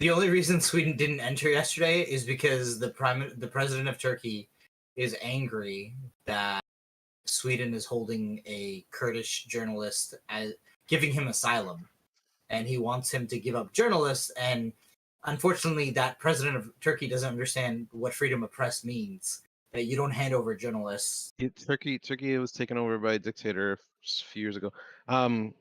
the only reason Sweden didn't enter yesterday is because the president of Turkey is angry that Sweden is holding a Kurdish journalist as giving him asylum, and he wants him to give up journalists. And unfortunately, that president of Turkey doesn't understand what freedom of press means. That you don't hand over journalists. Turkey was taken over by a dictator a few years ago. Well,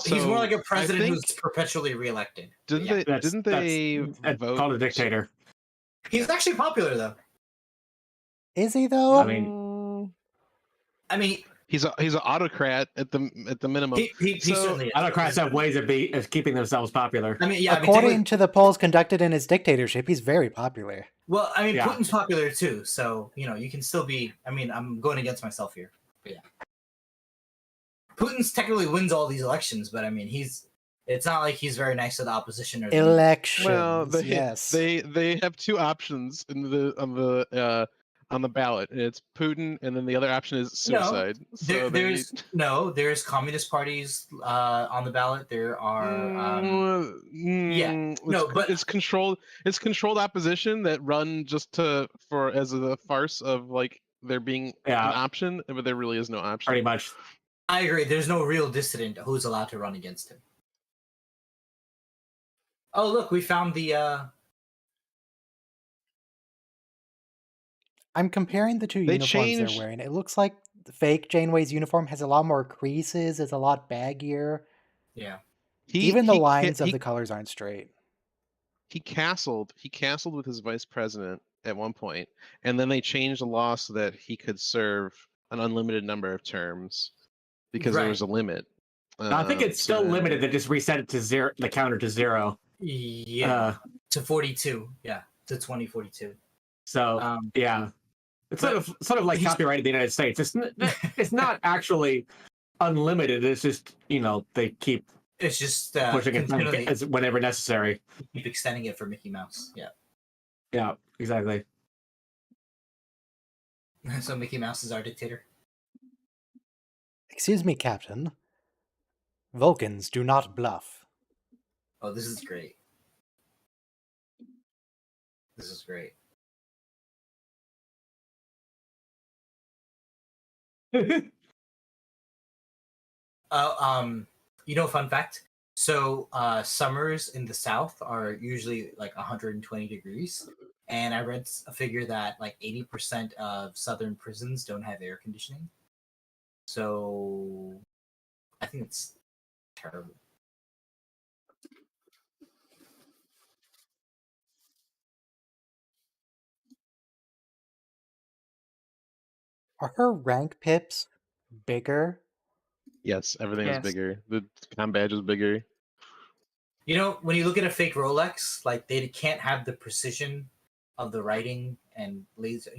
he's more So, like a I president think- who's perpetually reelected. Didn't Yeah. they That's vote? called a dictator. He's actually popular though. Is he though? I mean, I mean, he's an autocrat at the minimum. he So, certainly is. autocrats have ways of keeping themselves popular. I mean, yeah. According to the polls conducted in his dictatorship, he's very popular. Well, I mean, Yeah. Putin's popular too, so you can still be. I mean, I'm going against myself here. But yeah, Putin's technically wins all these elections, but I mean, it's not like he's very nice to the opposition or the Elections. well, yes. they have two options on the ballot. It's Putin, and then the other option is suicide. There's communist parties on the ballot. There are but it's controlled. It's controlled opposition that run just as a farce of like there being an option, but there really is no option. Pretty much. I agree. There's no real dissident who's allowed to run against him. Oh, look, we found the. I'm comparing the two uniforms changed- they're wearing. It looks like the fake Janeway's uniform has a lot more creases. It's a lot baggier. Yeah. Even the lines of the colors aren't straight. He castled with his vice president at one point, and then they changed the law so that he could serve an unlimited number of terms because there was a limit. I think it's still limited. They just reset it to zero, the counter to zero. Yeah. To 42. Yeah. To 2042. So yeah, it's sort of like copyright in the United States. It's not actually unlimited. It's just they keep. It's just pushing it whenever necessary. Keep extending it for Mickey Mouse. Yeah. Yeah. Exactly. So Mickey Mouse is our dictator. Excuse me, Captain. Vulcans do not bluff. Oh, this is great. This is great. Fun fact. So summers in the South are usually like 120 degrees. And I read a figure that like 80% of Southern prisons don't have air conditioning. So I think it's terrible. Are her rank pips bigger? Yes, everything is bigger. The com badge is bigger. When you look at a fake Rolex, like they can't have the precision of the writing and laser,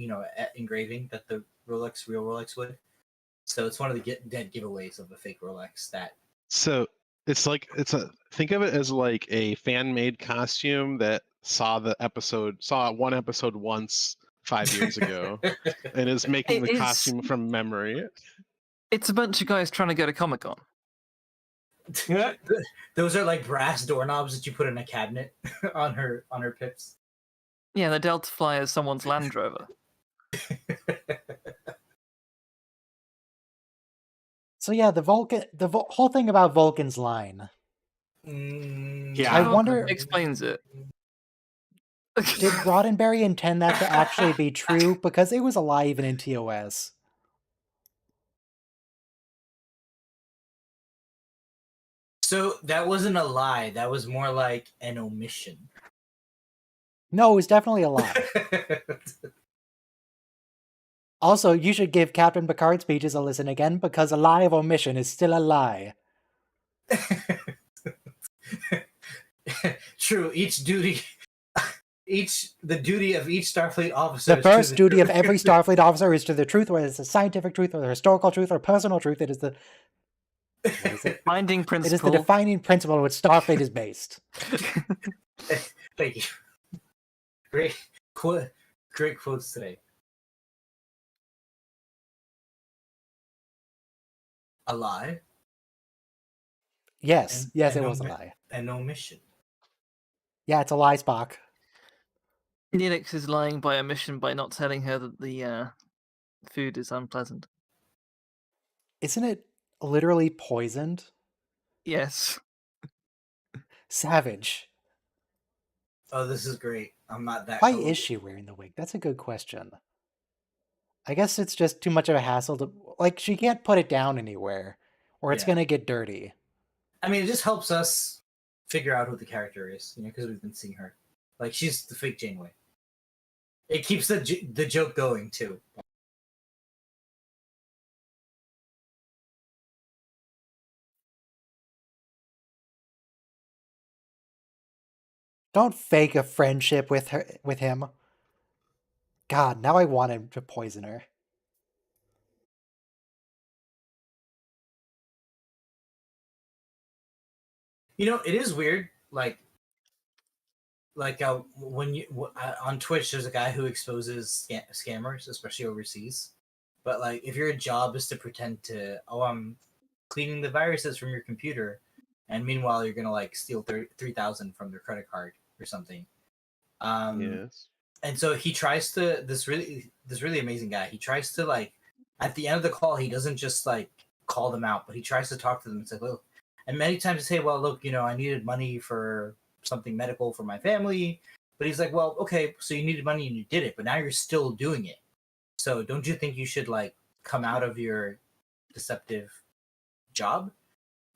engraving that the real Rolex would. So it's one of the dead giveaways of a fake Rolex. So think of it as like a fan-made costume that saw one episode once 5 years ago, and is making the costume from memory. It's a bunch of guys trying to go to Comic-Con. Those are like brass doorknobs that you put in a cabinet on her pips. Yeah, the Delta Flyer is someone's Land Rover. So yeah, the whole thing about Vulcan's line. Yeah. I Tuvok wonder, explains it. did Roddenberry intend that to actually be true? Because it was a lie even in TOS. So that wasn't a lie. That was more like an omission. No, it was definitely a lie. Also, you should give Captain Picard's speeches a listen again, because a lie of omission is still a lie. True. The duty of each Starfleet officer. The first duty of every Starfleet officer is to the truth, whether it's a scientific truth or the historical truth or personal truth. It is the what is it? Binding It principle. is the defining principle on which Starfleet is based. Thank you. Great quotes today. A lie. Yes, yes, and it was a lie. An omission. Yeah, it's a lie, Spock. Neelix is lying by omission by not telling her that the food is unpleasant. Isn't it literally poisoned? Yes. Savage. Oh, this is great. I'm not that. Why cold. is she wearing the wig? That's a good question. I guess it's just too much of a hassle to... Like, she can't put it down anywhere, or it's Yeah. gonna get dirty. I mean, it just helps us figure out who the character is, because we've been seeing her. Like, she's the fake Janeway. It keeps the joke going, too. Don't fake a friendship with him. God, now I want him to poison her. It is weird. Like when you on Twitch, there's a guy who exposes scammers, especially overseas. But like, if your job is to pretend to, I'm cleaning the viruses from your computer, and meanwhile you're gonna like steal 3,000 from their credit card or something. Yes. And so he tries to this really amazing guy. He tries to like at the end of the call, he doesn't just like call them out, but he tries to talk to them and say, look, and many times they say, well, look, I needed money for something medical for my family. But he's like, well, okay, so you needed money and you did it, but now you're still doing it. So don't you think you should like come out of your deceptive job?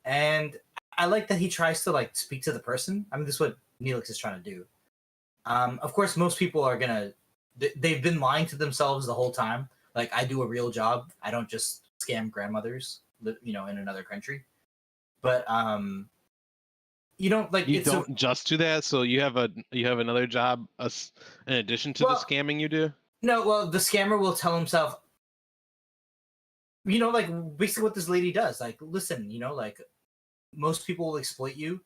And I like that he tries to like speak to the person. I mean, this is what Neelix is trying to do. Of course, most people are they've been lying to themselves the whole time. Like, I do a real job. I don't just scam grandmothers, in another country. But you don't just do that. So you have another job in addition to the scamming you do. No, well, the scammer will tell himself, like basically what this lady does. Like, listen, like most people will exploit you.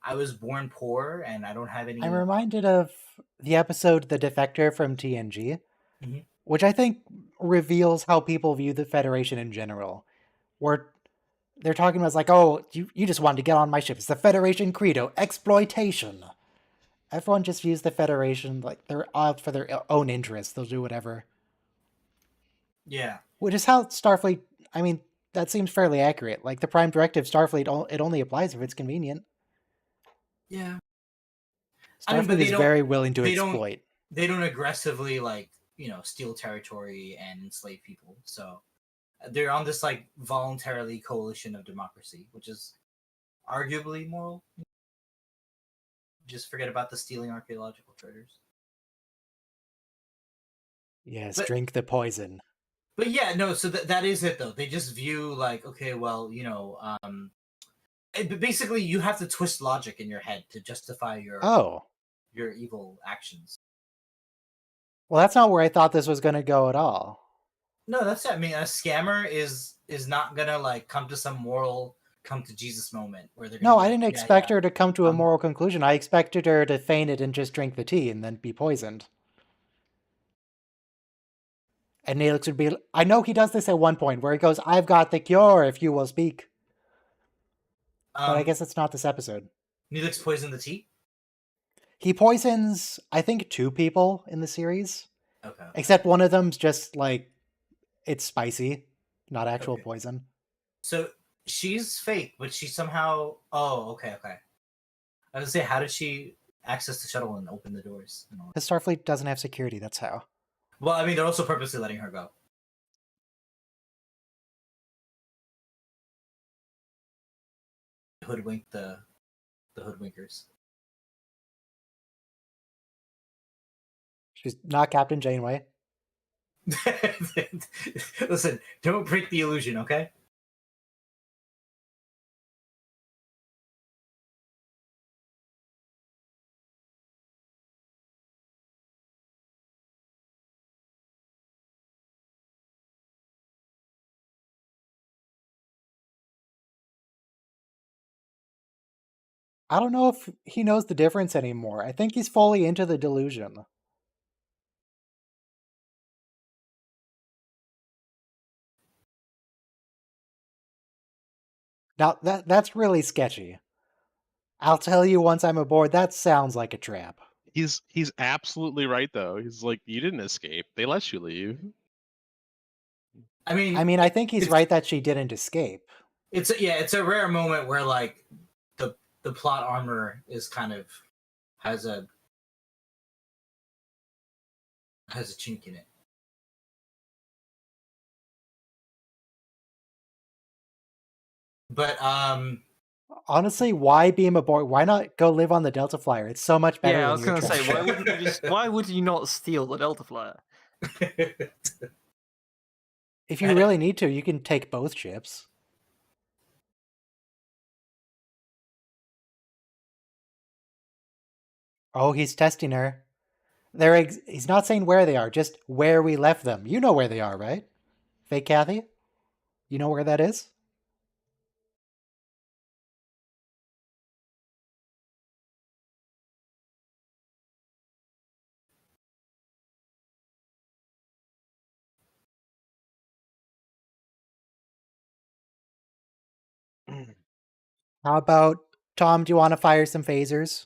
I was born poor and I don't have any. I'm reminded of the episode The Defector from TNG, Mhm. which I think reveals how people view the Federation in general. Where they're talking about, it's like, oh, you just wanted to get on my ship. It's the Federation credo, exploitation. Everyone just views the Federation like they're out for their own interests. They'll do whatever. Yeah. Which is how Starfleet, I mean, that seems fairly accurate. Like, the Prime Directive Starfleet, it only applies if it's convenient. Yeah. Starfleet is very willing to exploit. They don't aggressively, like, steal territory and enslave people. So they're on this, like, voluntarily coalition of democracy, which is arguably moral. Just forget about the stealing archaeological treasures. Yes, drink the poison. But yeah, no, so that is it, though. They just view, like, okay, well, basically you have to twist logic in your head to justify your evil actions. Well, that's not where I thought this was going to go at all. No, that's it. I mean, a scammer is not gonna like come to some moral, come to Jesus moment where they're. No, I didn't expect her to come to a moral conclusion. I expected her to feign it and just drink the tea and then be poisoned. And Neelix would be... I know he does this at one point where he goes, I've got the cure if you will speak. But I guess it's not this episode. Neelix poisoned the tea? He poisons, I think, 2 people in the series. Okay. Except one of them's just, like, it's spicy, not actual poison. So she's fake, but she somehow. Oh, okay. I was gonna say, how did she access the shuttle and open the doors? The Starfleet doesn't have security. That's how. Well, I mean, they're also purposely letting her go. Hoodwink the hoodwinkers. She's not Captain Janeway. Listen, don't break the illusion, okay? I don't know if he knows the difference anymore. I think he's fully into the delusion. Now, that's really sketchy. I'll tell you once I'm aboard, that sounds like a trap. He's absolutely right though. He's like, you didn't escape. They let you leave. I mean, I think he's right that she didn't escape. It's a rare moment where like the plot armor is kind of has a chink in it. But honestly, why beam aboard? Why not go live on the Delta Flyer? It's so much better. Yeah, I than was your going to say, trash. why would you not steal the Delta Flyer? If you really need to, you can take both ships. Oh, he's testing her. He's not saying where they are, just where we left them. You know where they are, right? Fake Kathy? You know where that is? How about, Tom, do you want to fire some phasers?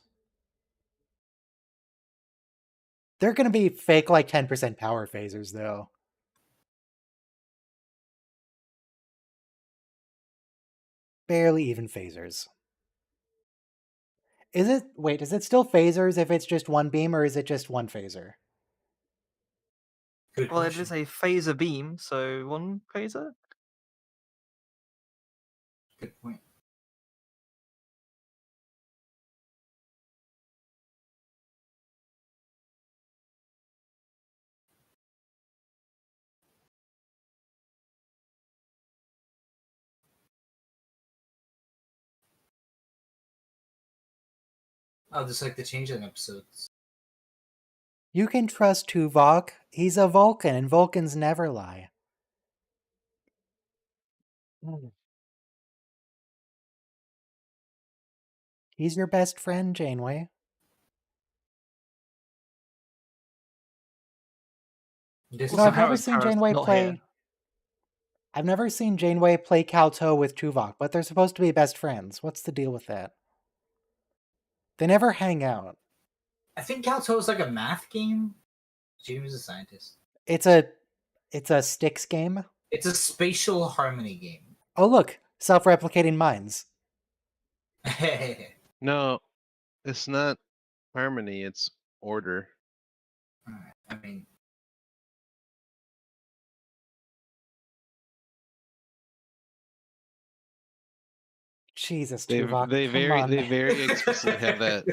They're going to be fake like 10% power phasers, though. Barely even phasers. Is it still phasers if it's just one beam, or is it just one phaser? Good Well, it question. is a phaser beam, so one phaser? Good point. Oh, just like the Changeling episodes. You can trust Tuvok. He's a Vulcan, and Vulcans never lie. He's your best friend, Janeway. This You know, I've Somehow never it's seen Paris Janeway not play. here. I've never seen Janeway play Calto with Tuvok, but they're supposed to be best friends. What's the deal with that? They never hang out. I think Calto is like a math game. Jamie's a scientist. It's a sticks game. It's a spatial harmony game. Oh look, self-replicating minds. No, it's not harmony. It's order. I mean, Jesus, They Tuvok, they come very on. they very explicitly have that.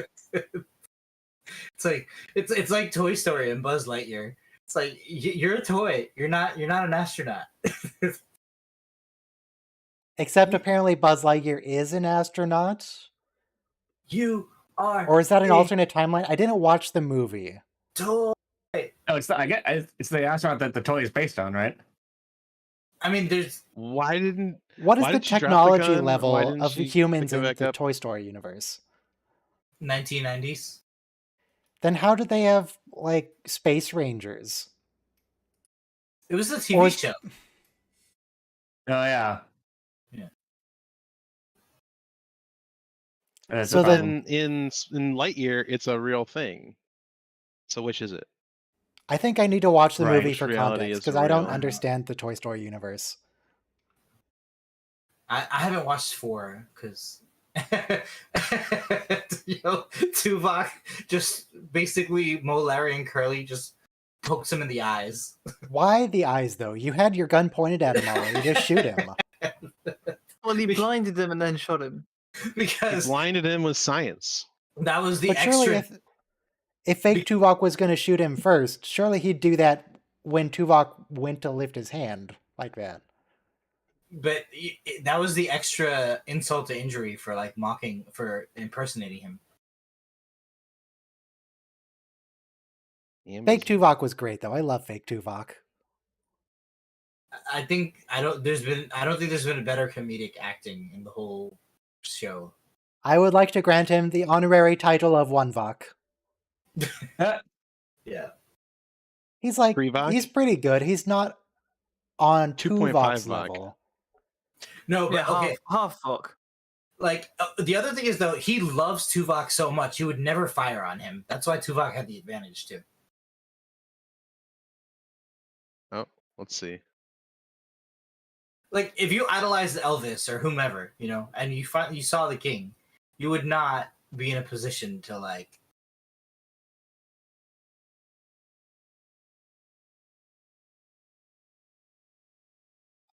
it's like Toy Story and Buzz Lightyear. It's like you're a toy. You're not an astronaut. Except apparently Buzz Lightyear is an astronaut. You are. Or is that an a alternate timeline? I didn't watch the movie. toy. Oh, it's the astronaut that the toy is based on, right? I mean, there's What is What is why the did she drop the technology gun? Why level didn't of she humans pick it in back the up? Toy Story universe? 1990s. Then how did they have, like, space rangers? It was a TV Or- show. Oh yeah. Yeah. That's So a then- problem. In Lightyear, it's a real thing. So which is it? I think I need to watch the Right. movie Which for reality context, is because I don't real? understand the Toy Story universe. I haven't watched 4 because Tuvok just basically Larry and Curly just pokes him in the eyes. Why the eyes, though? You had your gun pointed at him already. Just shoot him. Well, he blinded him and then shot him. He Because blinded him with science. that was the But surely, extra. if fake Tuvok was going to shoot him first, surely he'd do that when Tuvok went to lift his hand like that. But that was the extra insult to injury for like mocking, for impersonating him. Fake Tuvok was great, though. I love fake Tuvok. I don't think there's been a better comedic acting in the whole show. I would like to grant him the honorary title of one Vok. Yeah. He's like, Three Vok? he's pretty good. He's not on 2.5 Tuvok's Vok. level. No, but Yeah, okay. half fuck. Like the other thing is though, he loves Tuvok so much he would never fire on him. That's why Tuvok had the advantage too. Oh, let's see. Like if you idolized Elvis or whomever, and you saw the king, you would not be in a position to like.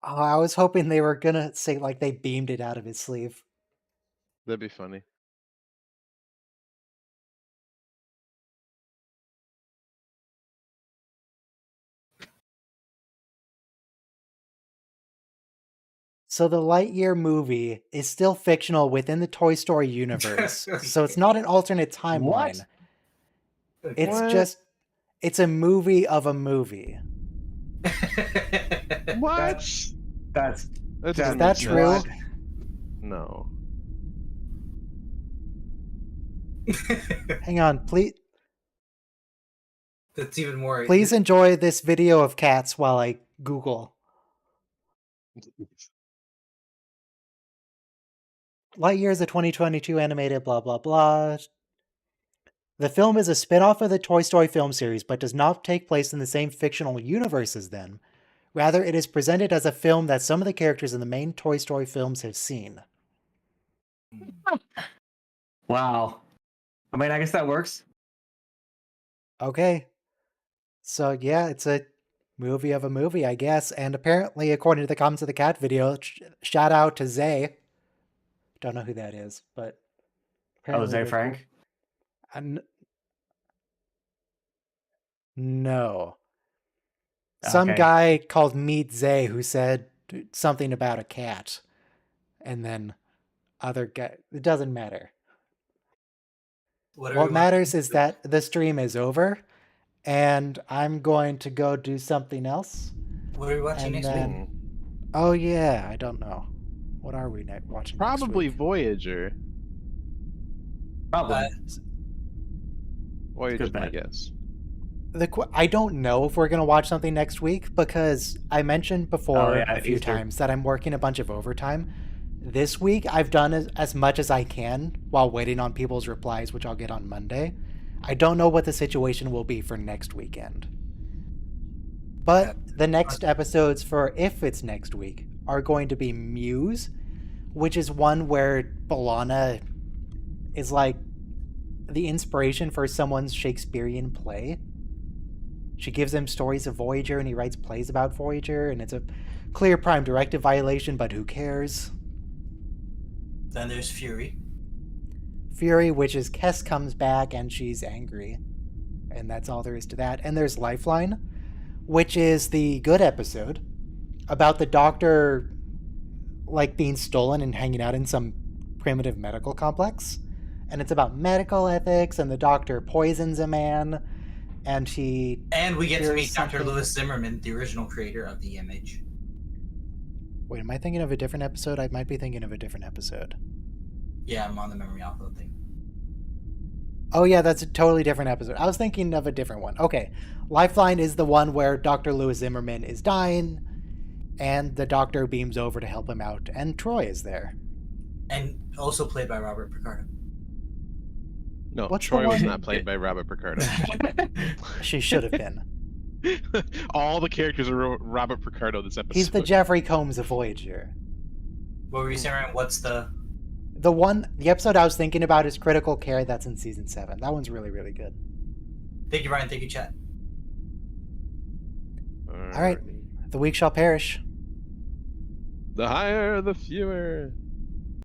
Oh, I was hoping they were gonna say like they beamed it out of his sleeve. That'd be funny. So the Lightyear movie is still fictional within the Toy Story universe. So it's not an alternate timeline. It's What? just it's a movie of a movie. What? That's That Is doesn't that make true? sense. No. Hang on, please That's even more. please enjoy this video of cats while I Google. Lightyear is a 2022 animated blah blah blah. The film is a spin-off of the Toy Story film series, but does not take place in the same fictional universe as them. Rather, it is presented as a film that some of the characters in the main Toy Story films have seen. wow. I mean, I guess that works. Okay. So yeah, it's a movie of a movie, I guess. And apparently, according to the comments of the cat video, shout out to Zay. Don't know who that is, but Jose they're- Frank. No. Some Okay. guy called Meet Zay who said something about a cat. And then other guy. It doesn't matter. What matters is that the stream is over. And I'm going to go do something else. What are we watching And next week? then, oh yeah, I don't know. What are we watching next Probably week? Voyager. Probably. Voyager's Good my bet. guess. I don't know if we're going to watch something next week because I mentioned before yeah, a few Easter. times that I'm working a bunch of overtime. This week, I've done as much as I can while waiting on people's replies, which I'll get on Monday. I don't know what the situation will be for next weekend. But the next episodes for if it's next week are going to be Muse, which is one where B'Elanna is like the inspiration for someone's Shakespearean play. She gives him stories of Voyager and he writes plays about Voyager, and it's a clear Prime Directive violation, but who cares? Then there's Fury. Fury, which is Kess comes back and she's angry. And that's all there is to that. And there's Lifeline, which is the good episode about the doctor like being stolen and hanging out in some primitive medical complex. And it's about medical ethics, and the doctor poisons a man, and And we get to hears meet Dr. something- Louis Zimmerman, the original creator of the image. Wait, am I thinking of a different episode? I might be thinking of a different episode. Yeah, I'm on the memory alpha thing. Oh yeah, that's a totally different episode. I was thinking of a different one. Okay. Lifeline is the one where Dr. Louis Zimmerman is dying, and the doctor beams over to help him out, and Troy is there. And also played by Robert Picardo. No, What's the Troy was one- not played by Robert Picardo. She should have been. All the characters are Robert Picardo this episode. He's the Jeffrey Combs of Voyager. What were you saying, Ryan? What's the... The episode I was thinking about is Critical Care. That's in season 7. That one's really, really good. Thank you, Ryan. Thank you, chat. All right. The weak shall perish. The higher, the fewer.